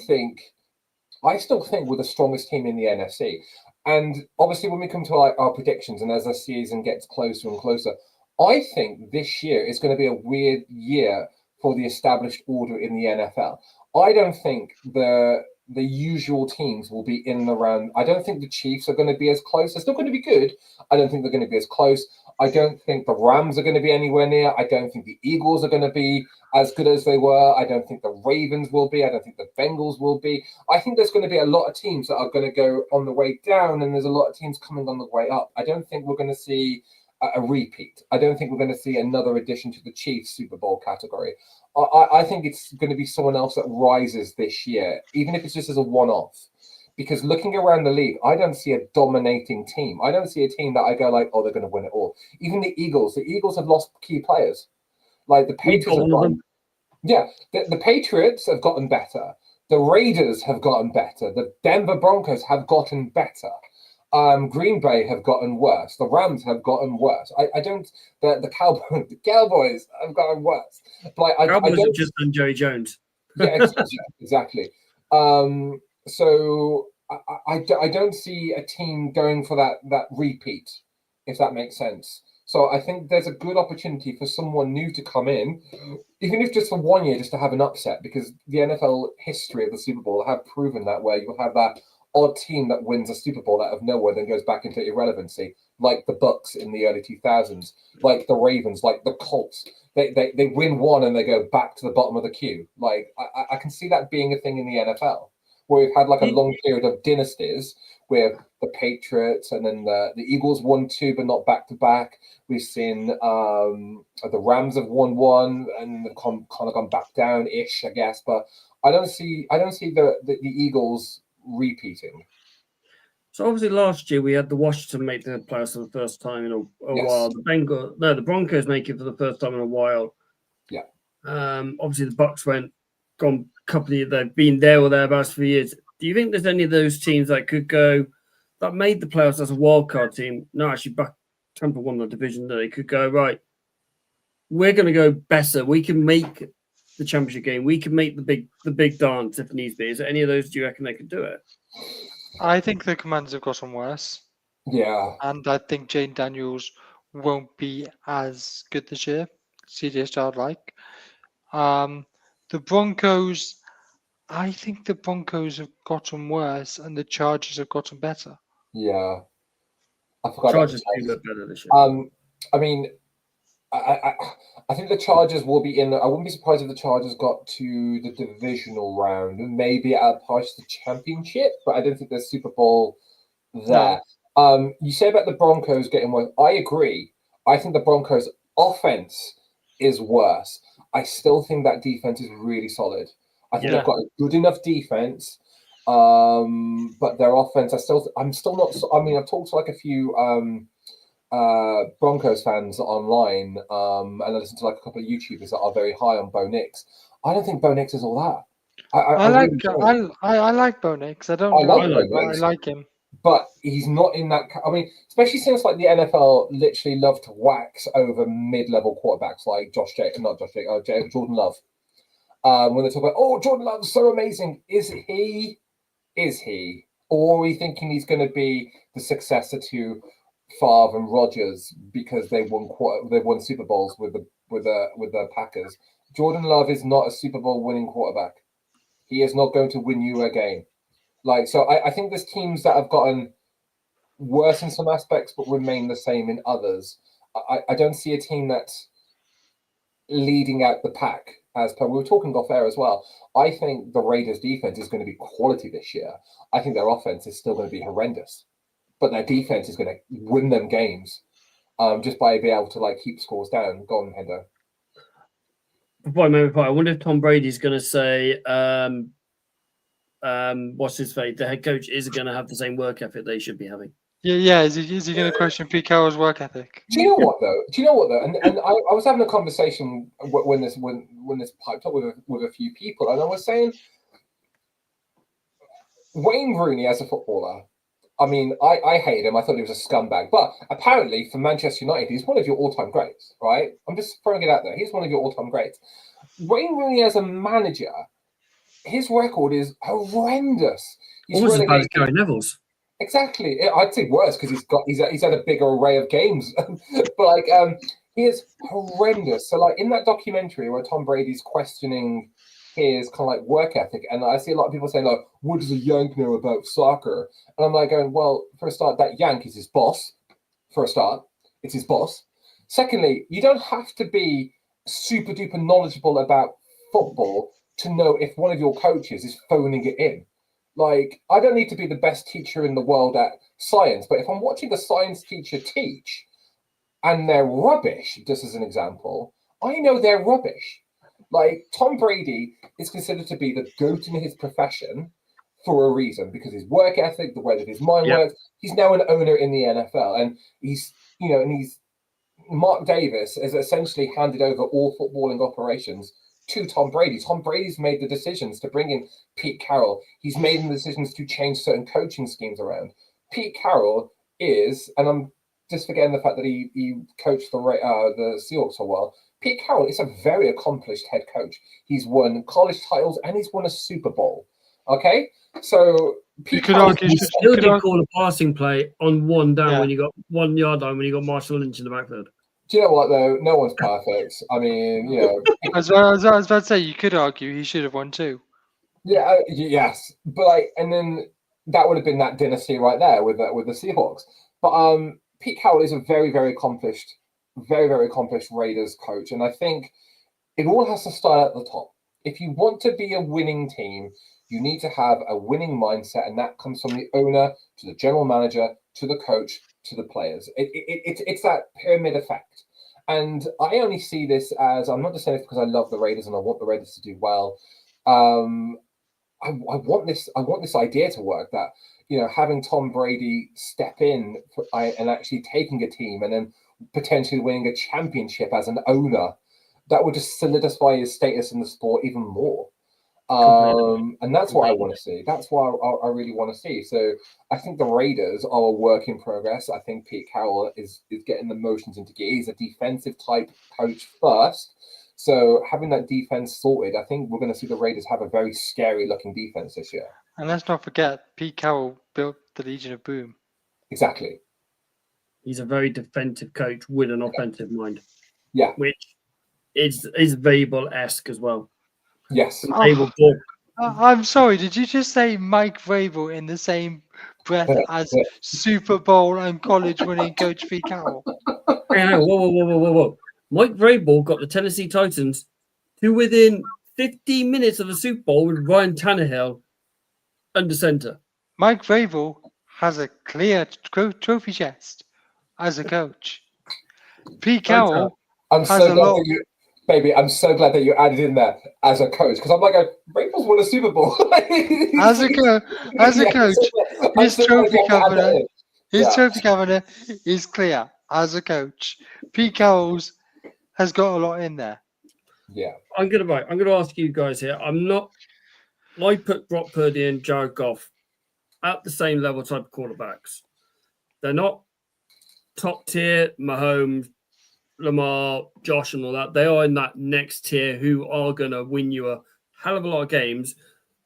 A: still think we're the strongest team in the NFC. And obviously, when we come to like our predictions, and as the season gets closer and closer, I think this year is going to be a weird year for the established order in the NFL. I don't think the usual teams will be in the round. I don't think the Chiefs are going to be as close. They're still going to be good. I don't think they're going to be as close. I don't think the Rams are going to be anywhere near. I don't think the Eagles are going to be as good as they were. I don't think the Ravens will be. I don't think the Bengals will be. I think there's going to be a lot of teams that are going to go on the way down, and there's a lot of teams coming on the way up. I don't think we're going to see a repeat. I don't think we're going to see another addition to the Chiefs Super Bowl category. I think it's going to be someone else that rises this year, even if it's just as a one-off. Because looking around the league, I don't see a dominating team. I don't see a team that I go like, oh, they're going to win it all. Even the Eagles have lost key players. Like the Patriots have gotten, the Patriots have gotten better. The Raiders have gotten better. The Denver Broncos have gotten better. Green Bay have gotten worse. The Rams have gotten worse. The Cowboys have gotten worse. But
B: Cowboys have just done Jerry Jones.
A: Yeah, exactly. So I don't see a team going for that repeat, if that makes sense. So I think there's a good opportunity for someone new to come in, even if just for 1 year, just to have an upset, because the NFL history of the Super Bowl have proven that, where you'll have that odd team that wins a Super Bowl out of nowhere, then goes back into irrelevancy, like the Bucks in the early 2000s, like the Ravens, like the Colts. They win one and they go back to the bottom of the queue. Like I can see that being a thing in the NFL, where we've had like a long period of dynasties with the Patriots, and then the Eagles won two, but not back to back. We've seen the Rams have won one, and they've kind of gone back down ish, I guess. But I don't see the Eagles repeating.
B: So obviously last year we had the Washington make the playoffs for the first time in a while. The Broncos make it for the first time in a while.
A: Yeah.
B: Obviously the Bucks gone a couple of years. They've been there or thereabouts for years. Do you think there's any of those teams that could go that made the playoffs as a wild card team? No, actually, Tampa won the division. They could go right. We're going to go better. We can make the championship game. We can make the big dance if needs be. Is there any of those? Do you reckon they could do it?
C: I think the Commanders have gotten worse.
A: Yeah.
C: And I think Jane Daniels won't be as good this year. CJ Stroud like. The Broncos, I think the Broncos have gotten worse and the Chargers have gotten better.
A: Yeah. I forgot.
B: Chargers do look better this year.
A: I mean, I think the Chargers will be in. I wouldn't be surprised if the Chargers got to the divisional round and maybe at a push the championship, but I don't think there's Super Bowl there. No. You say about the Broncos getting worse. I agree. I think the Broncos' offense is worse. I still think that defense is really solid. I think they've got a good enough defense, but their offense, I'm still not. I mean, I've talked to like a few Broncos fans online, and I listen to like a couple of YouTubers that are very high on Bo Nix. I don't think Bo Nix is all that.
C: I like Bo Nix. I like him.
A: But he's not in that. I mean, especially since like the NFL literally love to wax over mid-level quarterbacks like Jordan Love. When they talk about, oh, Jordan Love's so amazing, is he? Is he? Or are we thinking he's going to be the successor to Favre and Rodgers because they won Super Bowls with the Packers? Jordan Love is not a Super Bowl winning quarterback. He is not going to win you a game. So I think there's teams that have gotten worse in some aspects but remain the same in others. I don't see a team that's leading out the pack. As per, we were talking off air as well. I think the Raiders' defense is going to be quality this year. I think their offense is still going to be horrendous, but their defense is going to win them games just by being able to keep scores down. Go on, Hendo.
B: I wonder if Tom Brady's going to say, what's his face? The head coach is going to have the same work ethic they should be having.
C: Yeah. Is he going to question Pete Carroll's work ethic?
A: Do you know what though? And I was having a conversation when this piped up with a few people, and I was saying Wayne Rooney as a footballer. I mean, I hated him. I thought he was a scumbag. But apparently, for Manchester United, he's one of your all-time greats, right? I'm just throwing it out there. He's one of your all-time greats. Wayne Rooney as a manager, his record is horrendous. He's
B: almost as bad as Gary Neville's.
A: Exactly. I'd say worse because he's had a bigger array of games. But he is horrendous. So in that documentary where Tom Brady's questioning his kind of work ethic, and I see a lot of people saying what does a Yank know about soccer? And I'm going, well, for a start, that Yank is his boss. For a start, it's his boss. Secondly, you don't have to be super duper knowledgeable about football to know if one of your coaches is phoning it in. I don't need to be the best teacher in the world at science, but if I'm watching a science teacher teach and they're rubbish, just as an example, I know they're rubbish. Tom Brady is considered to be the GOAT in his profession for a reason, because his work ethic, the way that his mind works. He's now an owner in the NFL, and he's Mark Davis has essentially handed over all footballing operations to Tom Brady. Tom Brady's made the decisions to bring in Pete Carroll. He's made the decisions to change certain coaching schemes around. Pete Carroll is, and I'm just forgetting the fact that he coached the Seahawks so well. Pete Carroll is a very accomplished head coach. He's won college titles and he's won a Super Bowl. Okay, so Pete Carroll
B: still did call a passing play on one down when you got 1 yard line when you got Marshall Lynch in the backfield.
A: Do you know what though? No one's perfect. I mean,
C: As I was about to say, you could argue he should have won too.
A: Yeah, yes, but and then that would have been that dynasty right there with the Seahawks. But Pete Carroll is a very, very accomplished Raiders coach, and I think it all has to start at the top. If you want to be a winning team, you need to have a winning mindset, and that comes from the owner to the general manager to the coach to the players. It's that pyramid effect. And I only see this as, I'm not just saying this because I love the Raiders and I want the Raiders to do well. I want this idea to work, that having Tom Brady step in and actually taking a team and then potentially winning a championship as an owner, that would just solidify his status in the sport even more. And that's what I want to see. That's what I really want to see. So I think the Raiders are a work in progress. I think Pete Carroll is getting the motions into gear. He's a defensive type coach first. So having that defense sorted, I think we're going to see the Raiders have a very scary looking defense this year.
C: And let's not forget, Pete Carroll built the Legion of Boom.
A: Exactly.
B: He's a very defensive coach with an offensive mind.
A: Yeah.
B: Which is Vrabel-esque as well.
A: Yes.
C: I'm sorry, did you just say Mike Vrabel in the same breath as Super Bowl and college winning coach Pete Carroll?
B: Whoa. Mike Vrabel got the Tennessee Titans to within 15 minutes of the Super Bowl with Ryan Tannehill under center.
C: Mike Vrabel has a clear trophy chest as a coach. Pete Carroll has a lot.
A: I'm so glad that you added in there as a coach, because I'm like, Vrabel's won a Super Bowl.
C: as a coach, his trophy cabinet is clear as a coach. Pete Carroll's has got a lot in there.
A: Yeah.
B: I'm gonna ask you guys here. I put Brock Purdy and Jared Goff at the same level type of quarterbacks. They're not top tier Mahomes, Lamar, Josh, and all that. They are in that next tier who are going to win you a hell of a lot of games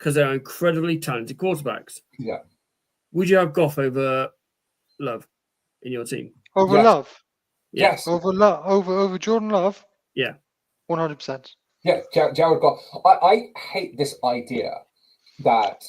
B: because they're incredibly talented quarterbacks.
A: Yeah.
B: Would you have Goff over Love in your team?
C: Over
A: Yes.
C: Love,
A: Yes.
C: over Jordan Love.
B: Yeah.
C: 100%.
A: Yeah, Jared Goff. I hate this idea that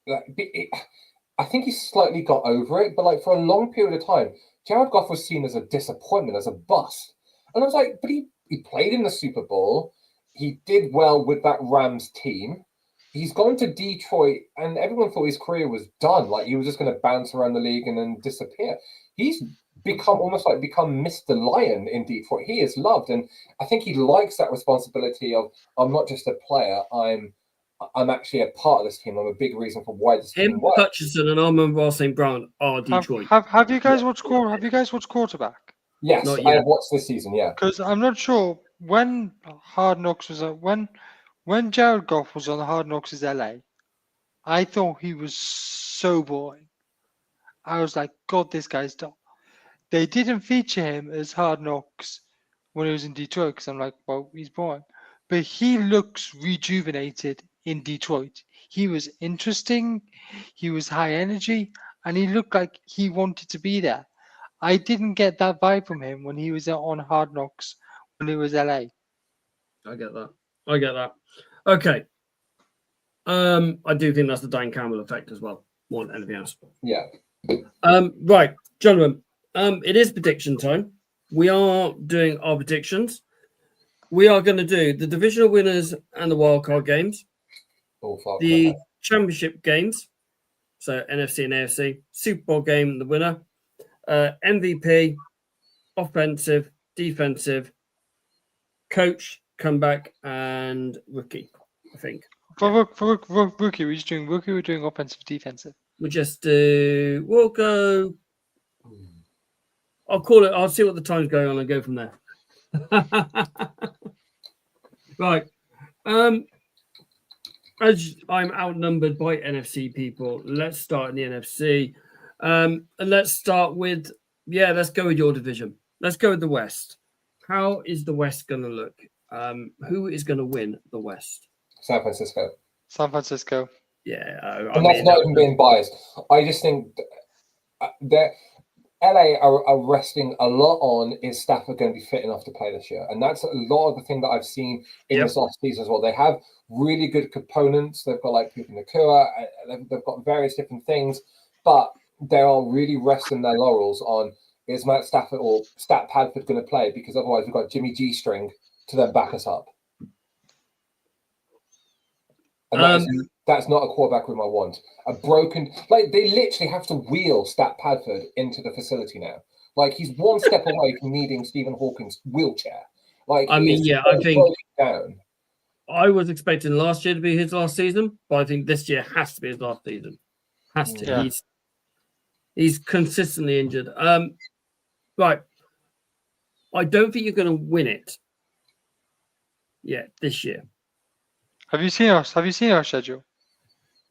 A: I think he's slightly got over it, but like for a long period of time, Jared Goff was seen as a disappointment, as a bust. And I was like, but he played in the Super Bowl. He did well with that Rams team. He's gone to Detroit, and everyone thought his career was done. Like he was just going to bounce around the league and then disappear. He's become Mr. Lion in Detroit. He is loved, and I think he likes that responsibility of I'm not just a player. I'm actually a part of this team. I'm a big reason for why this team
B: Him,
A: works.
B: Hutchinson, and Amon-Ra St. Brown are Detroit.
C: Have you guys watched Quarterback?
A: Yes,
B: Not
A: I
B: yet.
A: have watched this season. Yeah,
C: Because I'm not sure when Hard Knocks was when Jared Goff was on Hard Knocks is LA. I thought he was so boring. I was like, God, this guy's dumb. They didn't feature him as Hard Knocks when he was in Detroit because I'm like, well, he's boring. But he looks rejuvenated in Detroit. He was interesting, he was high energy, and he looked like he wanted to be there. I didn't get that vibe from him when he was on Hard Knocks when it was LA.
B: I get that. Okay. I do think that's the Dan Campbell effect as well, more than anything else.
A: yeah.
B: Right, gentlemen. It is prediction time. We are doing our predictions. We are going to do the divisional winners and the wildcard games,
A: All far
B: the
A: clever.
B: championship games, so NFC and AFC, Super Bowl game, the winner, MVP, offensive, defensive, coach, comeback, and rookie, I think.
C: For rookie, we're doing rookie, we're doing offensive, defensive.
B: We'll just do, we'll go, I'll call it, I'll see what the time's going on and go from there. Right. As I'm outnumbered by NFC people, let's start in the NFC. And let's start with, let's go with your division. Let's go with the West. How is the West going to look? Who is going to win the West?
A: San Francisco.
C: San Francisco.
B: Yeah.
A: And that's not even being biased. I just think that LA are resting a lot on is Stafford going to be fit enough to play this year. And that's a lot of the thing that I've seen in this offseason as well. They have really good components. They've got like Puka Nakua. They've got various different things. But they are really resting their laurels on is Matt Stafford or Stat Padford going to play? Because otherwise we've got Jimmy G string to then back us up. And that's not a quarterback room I want. A broken, like they literally have to wheel Stat Padford into the facility now. Like he's one step away from needing Stephen Hawking's wheelchair. Like
B: I mean, I think
A: down.
B: I was expecting last year to be his last season, but I think this year has to be his last season. Has to.
C: Yeah.
B: He's consistently injured. Right. I don't think you're going to win it yet this year.
C: Have you seen our schedule?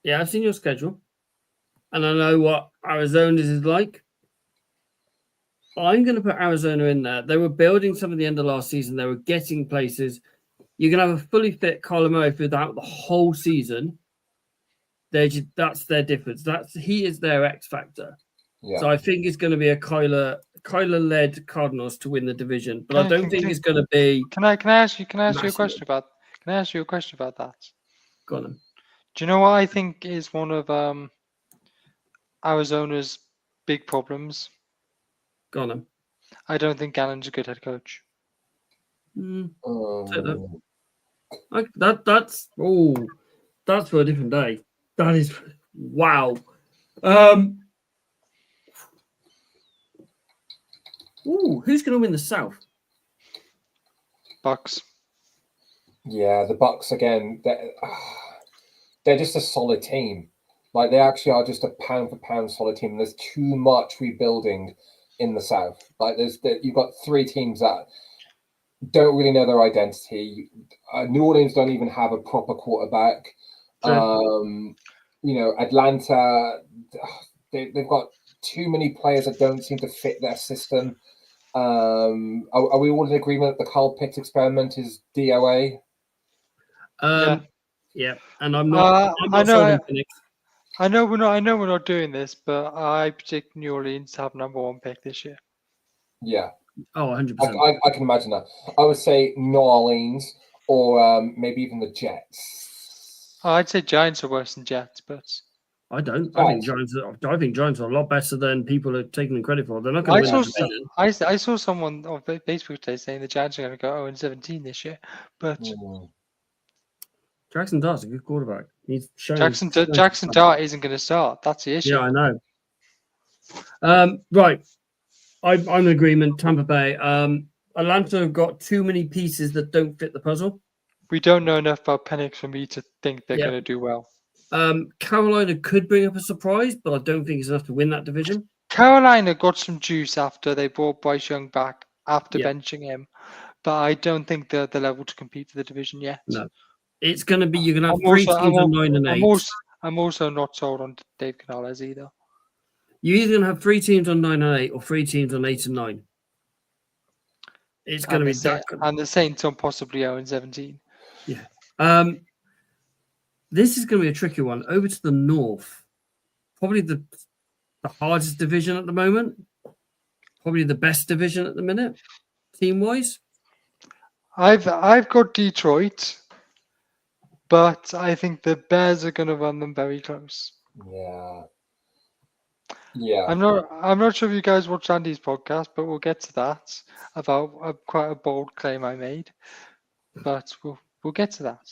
B: Yeah, I've seen your schedule, and I know what Arizona's is like. I'm going to put Arizona in there. They were building some of the end of last season. They were getting places. You can have a fully fit Kyler Murray throughout the whole season. That's their difference. He is their X factor.
C: Yeah.
B: So I think it's going to be a Kyler-led Cardinals to win the division, but I don't think it's going to be.
C: Can I ask you a question about? Can I ask you a question about that?
B: Go on.
C: Do you know what I think is one of Arizona's big problems?
B: Go on.
C: I don't think Allen's a good head coach.
B: That's for a different day. That is wow. Who's going to win the South?
C: Bucks.
A: Yeah, the Bucks again. They're just a solid team. Like they actually are just a pound for pound solid team. There's too much rebuilding in the South. Like you've got three teams that don't really know their identity. New Orleans don't even have a proper quarterback. Atlanta, they've got too many players that don't seem to fit their system. Are we all in agreement that the Kyle Pitts experiment is DOA?
C: Yeah.
B: Yeah, and I'm not
C: I
B: sold
C: know.
B: on Phoenix.
C: I know we're not. I know we're not doing this, but I predict New Orleans to have #1 pick this year.
A: Yeah,
B: Oh, 100%.
A: I can imagine that. I would say New Orleans or maybe even the Jets.
C: Oh, I'd say Giants are worse than Jets, but
B: I don't. I think Giants are a lot better than people are taking them credit for. They're not going to win the division.
C: I saw someone on Facebook today saying the Giants are going to go 0-17 this year, but
B: Jackson Dart's a good quarterback. He's shown
C: Jackson Dart isn't going to start. That's the issue.
B: Yeah, I know. Right, I'm in agreement. Tampa Bay. Atlanta have got too many pieces that don't fit the puzzle.
C: We don't know enough about Penix for me to think they're
B: Yeah.
C: going to do well.
B: Carolina could bring up a surprise, but I don't think it's enough to win that division.
C: Carolina got some juice after they brought Bryce Young back after
B: Yeah.
C: benching him, but I don't think they're the level to compete for the division yet.
B: No. It's going to be, you're going to have three teams on 9 and 8.
C: I'm also not sold on Dave Canales either.
B: You're either going to have 3 teams on 9 and 8 or 3 teams on 8 and 9. It's going to be that.
C: And the Saints on possibly 0-17.
B: Yeah. This is going to be a tricky one. Over to the north. Probably the hardest division at the moment. Probably the best division at the minute, team-wise.
C: I've got Detroit, but I think the Bears are going to run them very close.
A: Yeah.
C: I'm not sure if you guys watched Andy's podcast, but we'll get to that about quite a bold claim I made. But we'll get to that.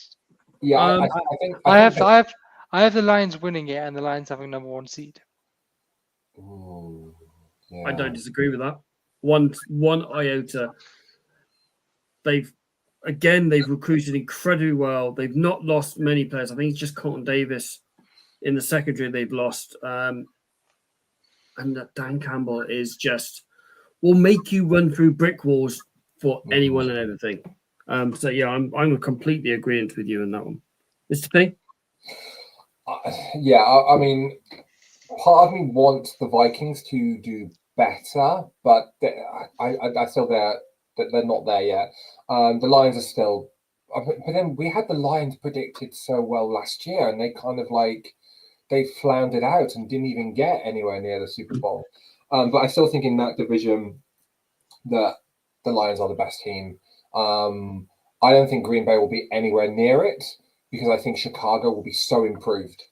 A: Yeah,
C: I have the Lions winning it and the Lions having #1 seed.
A: Yeah.
B: I don't disagree with that. One iota. They've recruited incredibly well. They've not lost many players. I think it's just Colton Davis in the secondary they've lost. And Dan Campbell is will make you run through brick walls for anyone and everything. So yeah, I'm completely agreeing with you on that one, Mr. P.
A: I mean, part of me wants the Vikings to do better, but I still they're not there yet. The Lions are still, but then we had the Lions predicted so well last year, and they kind of they floundered out and didn't even get anywhere near the Super Bowl. But I still think in that division that the Lions are the best team. I don't think Green Bay will be anywhere near it because I think Chicago will be so improved.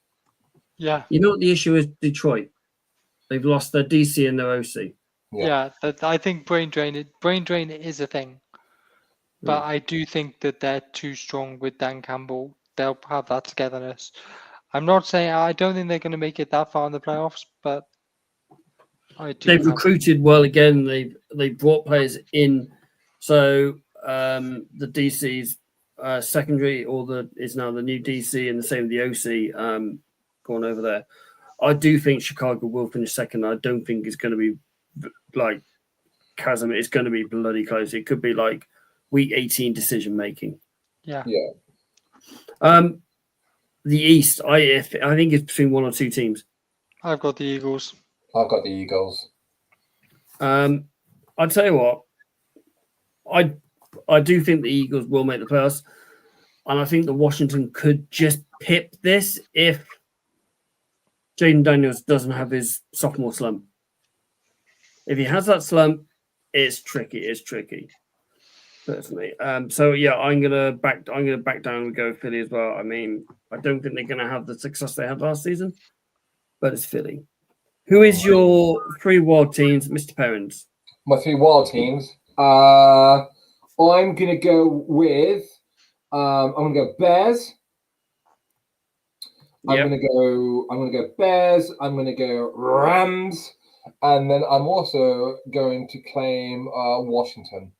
C: Yeah.
B: You know what the issue is? Detroit. They've lost their DC and their OC.
C: Yeah, I think brain drain is a thing. But I do think that they're too strong with Dan Campbell. They'll have that togetherness. I'm not saying I don't think they're going to make it that far in the playoffs, but I do.
B: They've recruited well again. They brought players in. So the DC's secondary is now the new DC, and the same with the OC going over there. I do think Chicago will finish second. I don't think it's going to be like chasm. It's going to be bloody close. It could be like week 18 decision making.
C: Yeah.
B: The East, I think it's between 1 or 2 teams.
C: I've got the Eagles.
A: I've got the Eagles.
B: I'll tell you what. I do think the Eagles will make the playoffs, and I think that Washington could just pip this if Jaden Daniels doesn't have his sophomore slump. If he has that slump, it's tricky. Personally, so yeah, I'm gonna back down and go Philly as well. I mean, I don't think they're gonna have the success they had last season, but it's Philly. Who is your 3 wild teams, Mr. Perrins?
A: My 3 wild teams. I'm gonna go with. I'm gonna go Bears. I'm gonna go Bears. I'm gonna go Rams, and then I'm also going to claim Washington.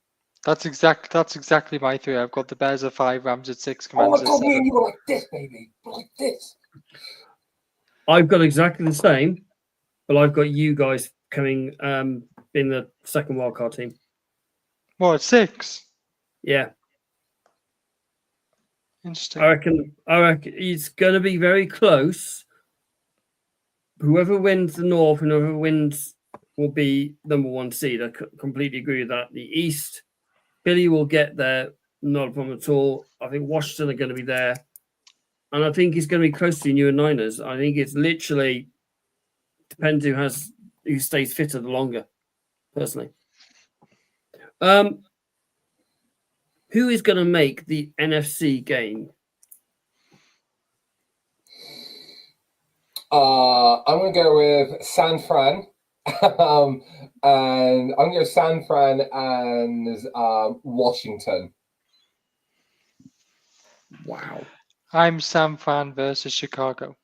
C: That's exactly my 3. I've got the Bears at 5, Rams at 6,
A: Commanders
C: at
A: 7. Me and you were like this, baby, like this.
B: I've got exactly the same, but I've got you guys coming in the second wildcard team.
C: Well, at 6.
B: Yeah.
C: Interesting.
B: I reckon it's going to be very close. Whoever wins the North and whoever wins will be #1 seed. I completely agree with that. The East, Philly will get there, not a problem at all. I think Washington are going to be there. and I think it's going to be close to you and Niners. I think it's literally depends who stays fitter the longer. Personally, who is going to make the NFC game?
A: I'm going to go with San Fran. And I'm going to go San Fran and Washington.
B: Wow.
C: I'm San Fran versus Chicago.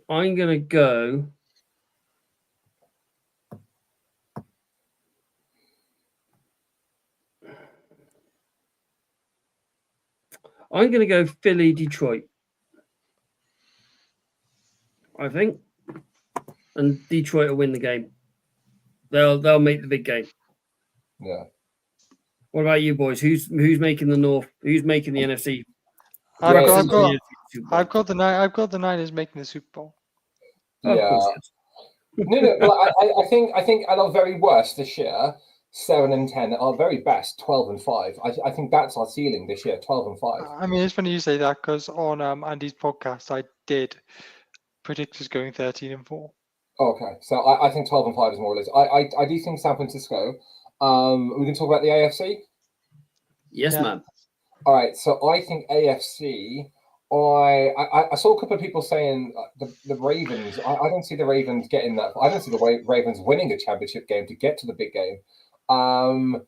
B: I'm going to go. I'm going to go Philly, Detroit. I think, and Detroit will win the game. They'll make the big game.
A: Yeah.
B: What about you boys? Who's making the North? Who's making the NFC?
C: I've
A: Yes.
C: got the Niners making the Super Bowl.
B: Of
A: Yeah.
B: course, yes.
A: No. But I think at our very worst this year, 7-10. At our very best, 12-5. I think that's our ceiling this year, 12-5.
C: I mean, it's funny you say that because on Andy's podcast, I did predict us going 13-4.
A: Okay, so I think 12-5 is more or less. I do think San Francisco. We can talk about the AFC.
B: Yes,
C: Yeah.
B: man.
A: All right, so I think AFC. I saw a couple of people saying the Ravens. I don't see the Ravens getting that. I don't see the Ravens winning a championship game to get to the big game. I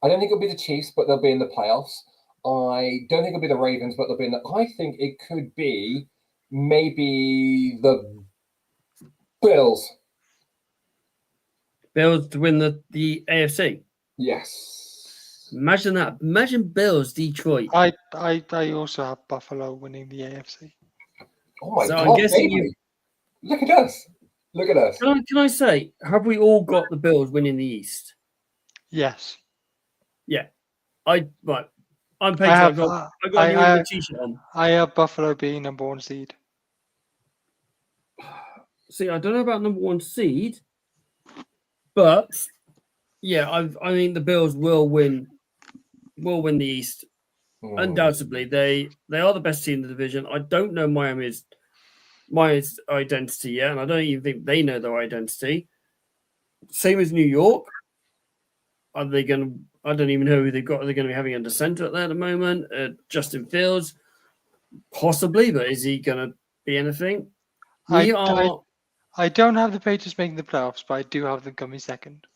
A: don't think it'll be the Chiefs, but they'll be in the playoffs. I don't think it'll be the Ravens, but they'll be in the. I think it could be maybe the Bills.
B: Bills to win the AFC.
A: Yes.
B: Imagine that. Imagine Bills, Detroit.
C: I also have Buffalo winning the AFC.
A: Oh my
B: So I'm
A: God,
B: guessing
A: baby. Look at us. Look at us.
B: Can I say, have we all got the Bills winning the East?
C: Yes.
B: Yeah. I'm
C: I
B: paid.
C: have,
B: I got a new t-shirt on.
C: I have Buffalo being number 1 seed.
B: See, I don't know about number 1 seed, but yeah, I mean the Bills will win the East. Undoubtedly, they are the best team in the division. I don't know Miami's identity yet, and I don't even think they know their identity. Same as New York. Are they going to? I don't even know who they've got. Are they going to be having under center there at the moment? Justin Fields, possibly, but is he going to be anything?
C: I don't have the Patriots making the playoffs, but I do have them coming second.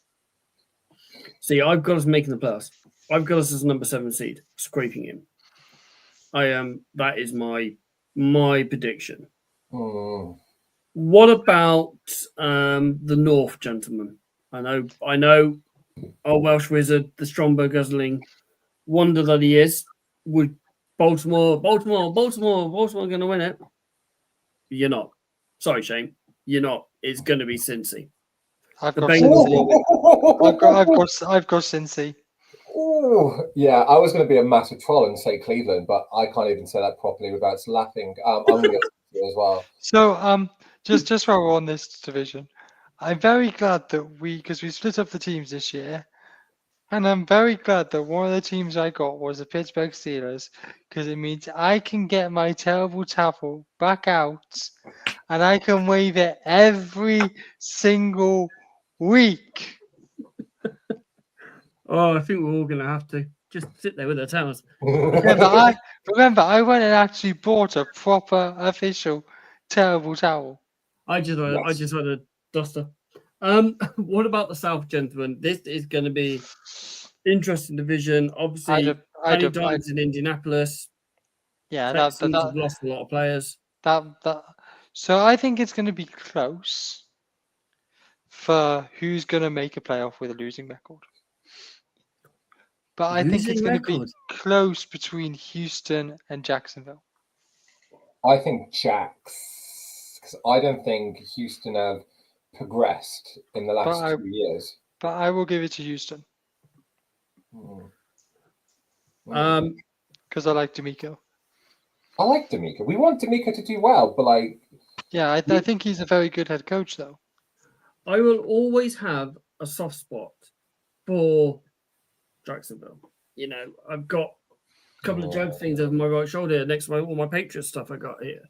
B: See, I've got us making the playoffs. I've got us as number 7 seed, scraping him. I am. That is my prediction. What about the North, gentlemen? I know. Our Welsh wizard, the Stromberg guzzling wonder that he is, would Baltimore going to win it? You're not. Sorry, Shane. You're not. It's going to be Cincy.
C: I've
B: The
C: got
B: Bengals.
C: I've got Cincy.
A: Oh, yeah, I was going to be a massive troll and say Cleveland, but I can't even say that properly without laughing. I'm going to get as well.
C: So, just while we're on this division, I'm very glad that because we split up the teams this year, and I'm very glad that one of the teams I got was the Pittsburgh Steelers, because it means I can get my terrible towel back out, and I can wave it every single week.
B: Oh, I think we're all going to have to just sit there with our towels.
C: Remember, I went and actually bought a proper official terrible towel.
B: I just had a duster. What about the South, gentlemen? This is going to be interesting division. Obviously, Dimes in Indianapolis.
C: Yeah,
B: Texans have lost a lot of players.
C: So I think it's going to be close for who's going to make a playoff with a losing record. But I think it's going to be close between Houston and Jacksonville.
A: I think Jacks, because I don't think Houston have progressed in the last 2 years.
C: But I will give it to Houston. Because I like D'Amico.
A: I like D'Amico. We want D'Amico to do well, but
C: yeah, I think he's a very good head coach, though.
B: I will always have a soft spot for Jacksonville. I've got a couple of Jags things over my right shoulder next to all my Patriots stuff I got here.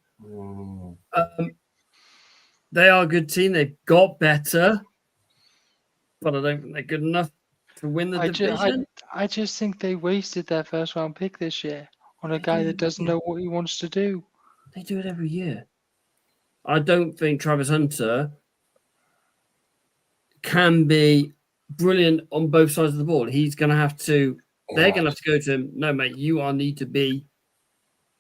B: They are a good team. They've got better, but I don't think they're good enough to win the division.
C: I just think they wasted their first round pick this year on a guy that doesn't know what he wants to do.
B: They do it every year. I don't think Travis Hunter can be brilliant on both sides of the ball. He's going to have to. They're going to have to go to him. No, mate, you need to be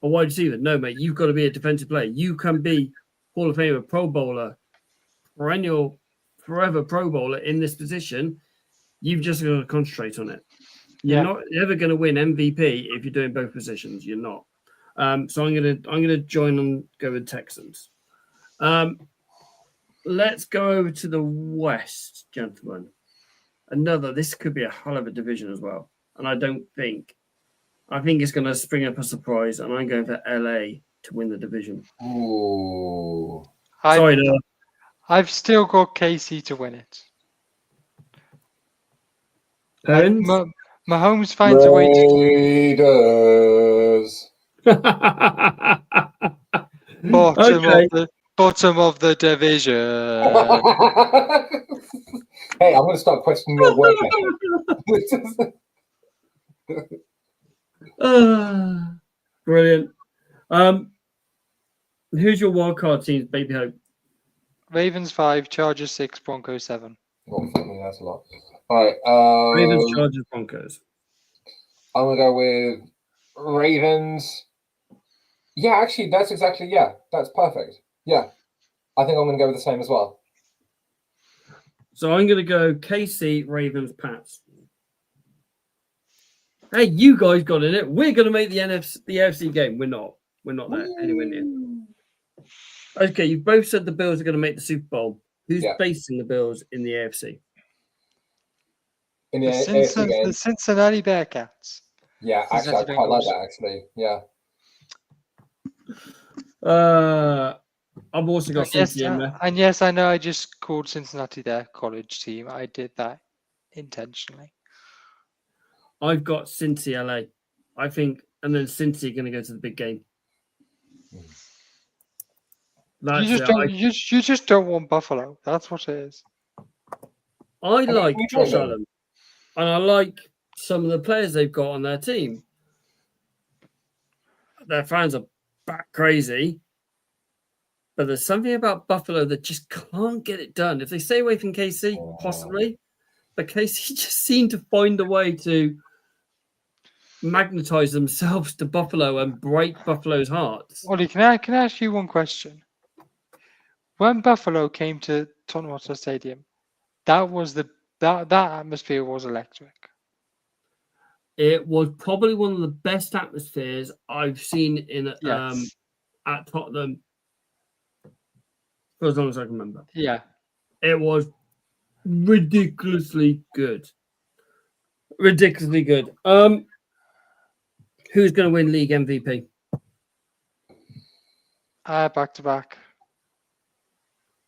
B: a wide receiver. No, mate, you've got to be a defensive player. You can be Hall of Famer, Pro Bowler, perennial, forever Pro Bowler in this position. You've just got to concentrate on it. You're not ever going to win MVP if you're doing both positions. You're not. So I'm gonna join and go with Texans. Let's go over to the West, gentlemen. This could be a hell of a division as well. And I think it's going to spring up a surprise, and I'm going for LA to win the division.
A: Ooh.
B: Sorry, Noah.
C: I've still got KC to win it. Mahomes finds a way to
A: Raiders.
C: bottom of the division.
A: Hey, I'm going to start questioning your work ethic.
B: Brilliant. Who's your wildcard teams, Baby Hope?
C: Ravens 5, Chargers 6, Broncos 7.
A: Oh, that's a lot. All right.
B: Ravens, Chargers, Broncos.
A: I'm going to go with Ravens. Yeah, actually, that's perfect. Yeah. I think I'm going to go with the same as well.
B: So I'm going to go KC, Ravens, Pats. Hey, you guys got in it. We're going to make the AFC game. We're not there anywhere near. Okay, you both said the Bills are going to make the Super Bowl. Who's facing the Bills in the AFC?
A: In the AFC game?
C: The Cincinnati Bearcats.
A: Yeah, actually, I quite like that, actually. Yeah.
B: I've also got Cincinnati in there.
C: And yes, I know I just called Cincinnati their college team. I did that intentionally.
B: I've got Cincy LA. I think, and then Cincy are going to go to the big game.
C: You just don't want Buffalo. That's what it is.
B: I like Josh Allen, and I like some of the players they've got on their team. Their fans are bat crazy, but there's something about Buffalo that just can't get it done. If they stay away from KC, possibly, but KC just seem to find a way to magnetize themselves to Buffalo and break Buffalo's hearts.
C: Ollie, can I ask you one question? When Buffalo came to Tottenham Hotspur Stadium, that atmosphere was electric.
B: It was probably one of the best atmospheres I've seen in at Tottenham for as long as I can remember.
C: Yeah,
B: it was ridiculously good. Ridiculously good. Who's going to win league MVP?
C: Back to back.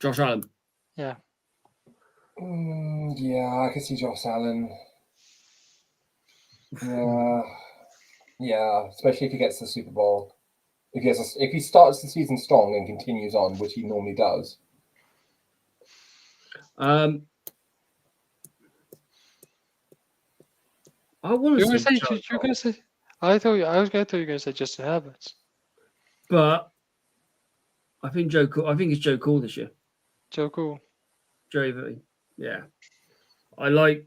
B: Josh Allen.
C: Yeah.
A: Yeah, I can see Josh Allen. Yeah, especially if he gets the Super Bowl. If he starts the season strong and continues on, which he normally does.
B: I want to say.
C: I thought you were going to say Justin Herbert.
B: But I think Joe Cool. I think it's Joe Cool this year.
C: Joe Cool.
B: Joey, yeah. I like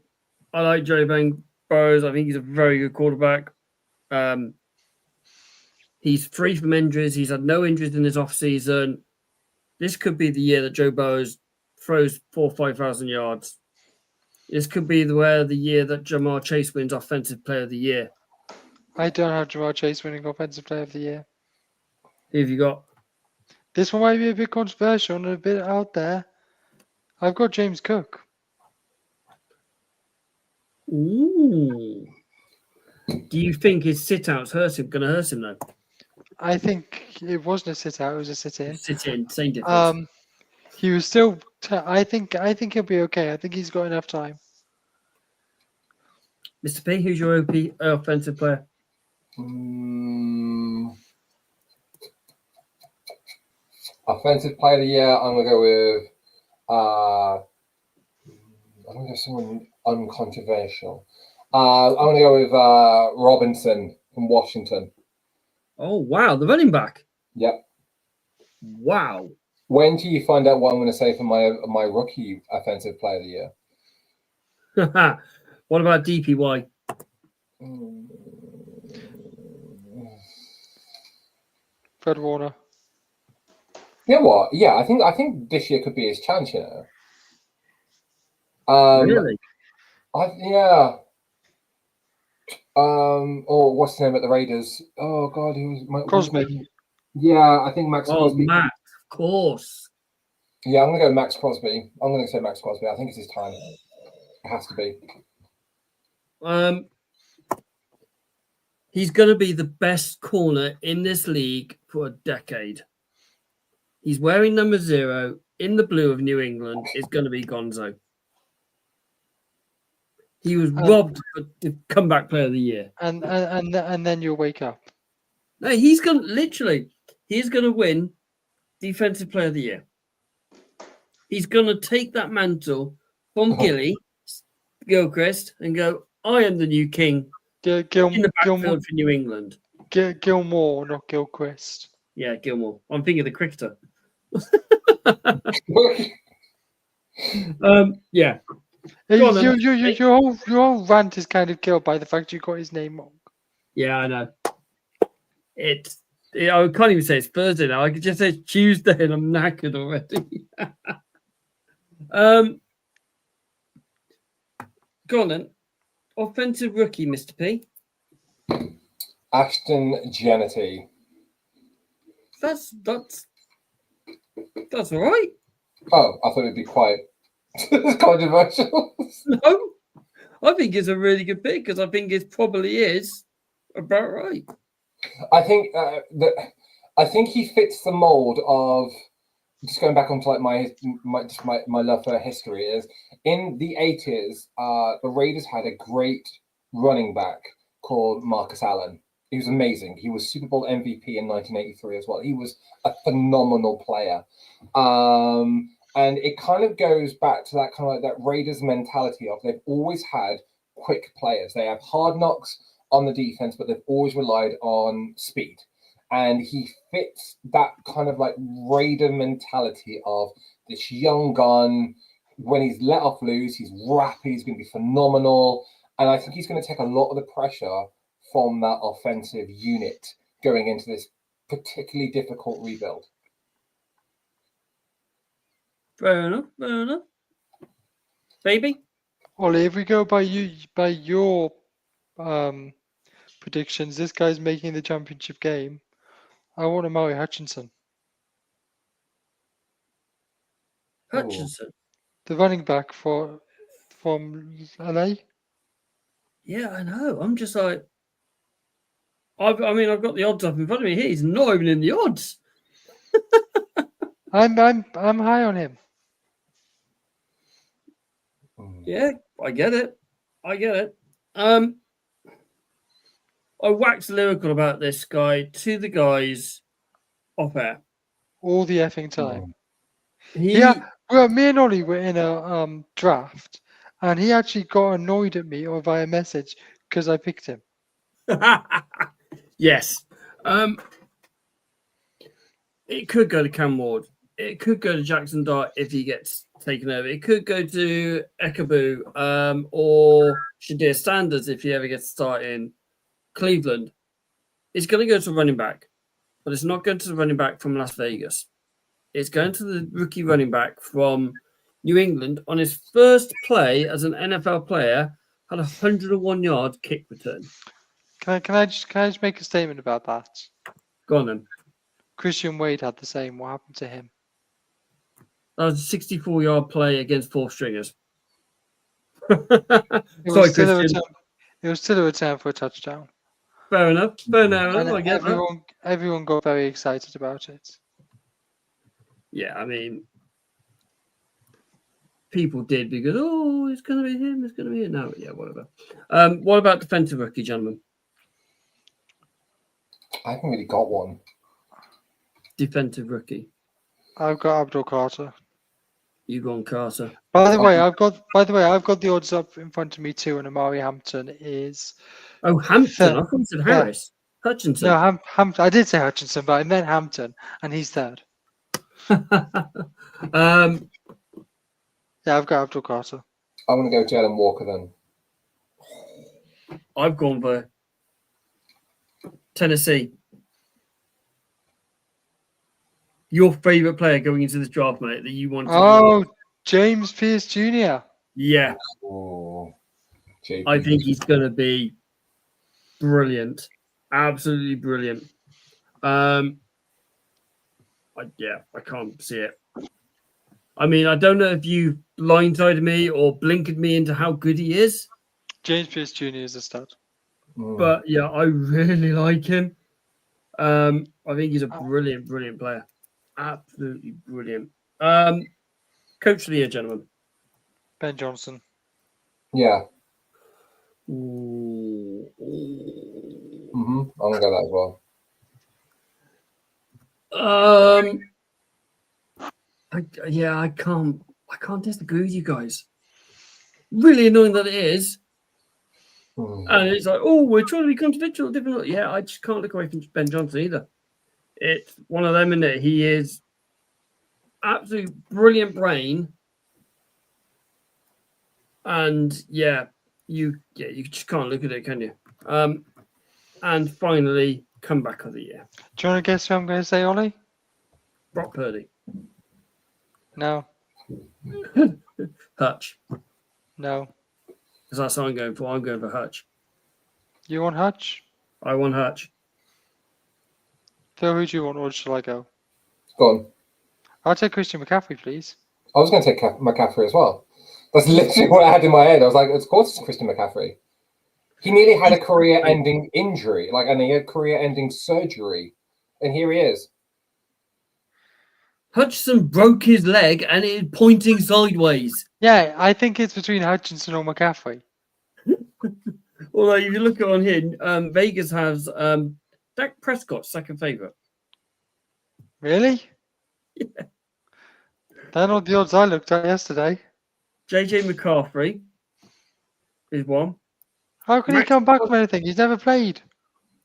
B: Joey Bang Burrows. I think he's a very good quarterback. He's free from injuries. He's had no injuries in his off season. This could be the year that Joe Burrows throws 4,000 or 5,000 yards. This could be the year that Jamar Chase wins Offensive Player of the Year.
C: I don't have Jamar Chase winning Offensive Player of the Year.
B: Who have you got?
C: This one might be a bit controversial and a bit out there. I've got James Cook.
B: Ooh. Do you think his sit-out's going to hurt him, though?
C: I think it wasn't a sit-out, it was a sit-in.
B: Sit-in, same difference.
C: He was still... I think he'll be okay. I think he's got enough time.
B: Mr. P, who's your offensive player?
A: Offensive player of the year, I'm gonna go with I'm gonna go someone uncontroversial. I'm gonna go with Robinson from Washington.
B: Oh wow, the running back.
A: Yep.
B: Wow.
A: When do you find out what I'm gonna say for my rookie offensive player of the year?
B: What about DPY?
C: Fred Warner.
A: You know what? Yeah, I think this year could be his chance. You know.
B: Really?
A: Yeah. Oh, what's his name at the Raiders? Oh God, he was
C: Crosby.
A: Yeah, I think Max Crosby.
B: Max, of course.
A: Yeah, I'm gonna go Max Crosby. I'm gonna say Max Crosby. I think it's his time. It has to be.
B: He's going to be the best corner in this league for a decade. He's wearing number 0 in the blue of New England. It's going to be Gonzo. He was robbed for the comeback player of the year.
C: And then you'll wake up.
B: No, he's going to win defensive player of the year. He's going to take that mantle from Gilchrist and go, I am the new king in the backfield for New England.
C: Gilmore, not Gilchrist.
B: Yeah, Gilmore. I'm thinking the cricketer. Yeah.
C: Your whole rant is kind of killed by the fact you got his name wrong.
B: Yeah, I know. I can't even say it's Thursday now. I could just say it's Tuesday and I'm knackered already. Go on then. Offensive rookie, Mr. P.
A: Ashton Jannetty.
B: That's all right.
A: Oh, I thought it'd be quite controversial.
B: No, I think it's a really good pick because I think it probably is about right.
A: I think I think he fits the mold of, just going back onto like my love for history, is in the 80s, the Raiders had a great running back called Marcus Allen. He was amazing. He was Super Bowl MVP in 1983 as well. He was a phenomenal player. And it kind of goes back to that kind of like that Raiders mentality of they've always had quick players. They have hard knocks on the defense, but they've always relied on speed. And he fits that kind of like Raider mentality of this young gun. When he's let off loose, he's rapid, he's going to be phenomenal. And I think he's going to take a lot of the pressure from that offensive unit going into this particularly difficult rebuild.
B: Fair enough. Baby?
C: Ollie, if we go by your predictions, this guy's making the championship game. I want to marry Hutchinson.
B: Hutchinson?
C: The running back from LA?
B: Yeah, I know. I'm just like, I've got the odds up in front of me here. He's not even in the odds.
C: I'm high on him.
B: Yeah, I get it. I waxed lyrical about this guy to the guys off air
C: All the effing time.
B: Well,
C: me and Ollie were in a draft, and he actually got annoyed at me or via message because I picked him.
B: Yes. It could go to Cam Ward. It could go to Jackson Dart if he gets taken over. It could go to Ekabu or Shadir Sanders if he ever gets started in Cleveland. It's going to go to running back, but it's not going to the running back from Las Vegas. It's going to the rookie running back from New England on his first play as an NFL player, had a 101-yard kick return.
C: Can I just make a statement about that?
B: Go on then.
C: Christian Wade had the same. What happened to him?
B: That was a 64-yard play against four stringers.
C: It was still a return for a touchdown.
B: Fair enough.
C: And
B: I get
C: everyone got very excited about it.
B: Yeah, I mean, people did because it's going to be him. It's going to be him. No, yeah, whatever. What about defensive rookie, gentlemen?
A: I haven't really got one.
B: Defensive rookie.
C: I've got Abdul Carter.
B: You go on, Carter.
C: By the way, I've got the odds up in front of me too, and Amari Hampton is.
B: Oh, Hampton. I thought you said Harris. Hutchinson.
C: No, Hampton. I did say Hutchinson, but I meant Hampton, and he's third.
B: um,
C: Yeah, I've got Abdul Carter.
A: I'm going to go Jalen Walker then.
B: I've gone for Tennessee. Your favorite player going into this draft, mate, that you want to
C: Oh, James Pierce Jr.
B: Yeah.
A: Oh,
B: I think he's going to be brilliant. Absolutely brilliant. I can't see it. I mean, I don't know if you blindsided me or blinked me into how good he is.
C: James Pierce Jr. is a stud.
B: But yeah, I really like him. I think he's a brilliant, brilliant player. Absolutely brilliant. Coach of the year, gentlemen.
C: Ben Johnson.
A: Yeah.
B: Ooh.
A: I'm going to go that as well.
B: I can't disagree with you guys. Really annoying that it is. And it's like, we're trying to be contradictory, different. Yeah, I just can't look away from Ben Johnson either. It's one of them, isn't it? He is absolute brilliant brain. And you just can't look at it, can you? And finally, comeback of the year.
C: Do you want to guess who I'm going to say, Ollie?
B: Brock Purdy.
C: No.
B: Hutch.
C: No.
B: Because that's what I'm going for. I'm going for Hutch.
C: You want Hutch?
B: I want Hutch.
C: Phil, who do you want, or shall I go?
A: Go on.
C: I'll take Christian McCaffrey, please.
A: I was going to take McCaffrey as well. That's literally what I had in my head. I was like, of course it's Christian McCaffrey. He nearly had a career-ending injury, and he had career-ending surgery, and here he is.
B: Hutchinson broke his leg and it is pointing sideways.
C: Yeah, I think it's between Hutchinson or McCaffrey.
B: Although if you look at on here, Vegas has Dak Prescott second favorite.
C: Really?
B: Yeah.
C: They're not the odds I looked at yesterday.
B: JJ McCaffrey is one.
C: How can he come back from anything? He's never played.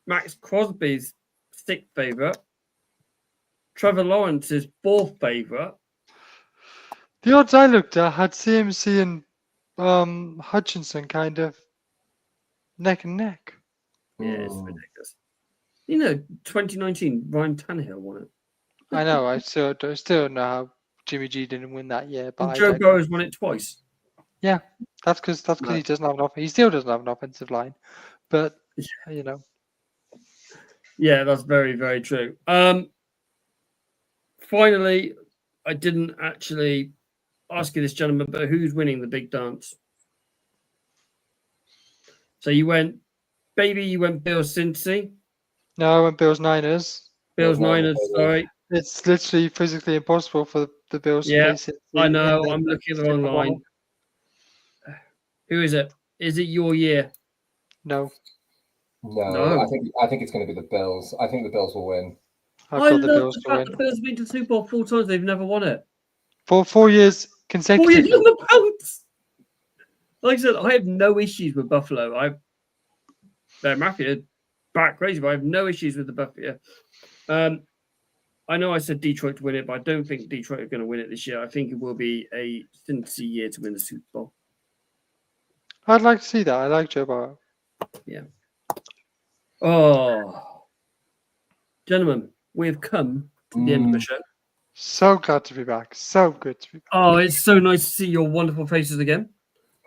B: Max Crosby's sixth favorite. Trevor Lawrence's fourth favorite.
C: The odds I looked at had CMC and Hutchinson kind of neck and neck.
B: Yeah, it's ridiculous. 2019, Ryan Tannehill won it.
C: I know. I still don't know how Jimmy G didn't win that year, but
B: And Joe Burrow's won it twice.
C: Yeah, that's because he doesn't have he still doesn't have an offensive line, but
B: Yeah, that's very, very true. Finally, I didn't actually ask you this, gentlemen, but who's winning the big dance? So you went Bills Cincy.
C: No, I went Bills Niners.
B: Bills Niners, sorry.
C: It's literally physically impossible for the Bills to play Cincy.
B: I know. I'm looking at the wrong line. Who is it? Is it your year?
C: No.
A: I think it's going to be the Bills. I think the Bills will win.
C: I've got the Bills to win.
B: The Bills have been to the Super Bowl 4 times. They've never won it.
C: For 4 years consecutively.
B: 4 years on the bounce. Like I said, I have no issues with Buffalo. They're mafia back crazy, but I have no issues with the Buffalo. I know I said Detroit to win it, but I don't think Detroit are going to win it this year. I think it will be a Cincy year to win the Super Bowl.
C: I'd like to see that. I like Joe Burrow.
B: Yeah. Oh, gentlemen, we've come to the end of the show.
C: So glad to be back. So good to be back.
B: Oh, it's so nice to see your wonderful faces again.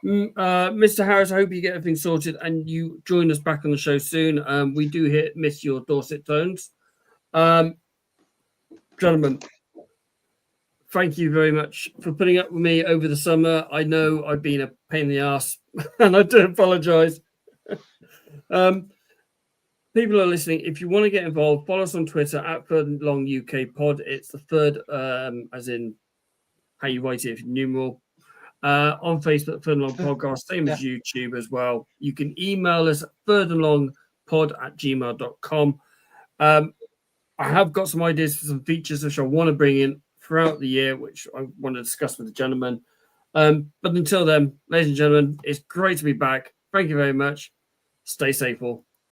B: Mr. Harris, I hope you get everything sorted and you join us back on the show soon. We do miss your Dorset tones. Gentlemen, thank you very much for putting up with me over the summer. I know I've been a pain in the ass and I do apologize. People are listening. If you want to get involved, follow us on Twitter at @ThirdLongUKPod. It's the third, as in how you write it, numeral. on Facebook, Third and Long Podcast, same as YouTube as well. You can email us at thirdandlongpod@gmail.com. I have got some ideas for some features which I want to bring in throughout the year, which I want to discuss with the gentlemen. But until then, ladies and gentlemen, it's great to be back. Thank you very much. Stay safe all.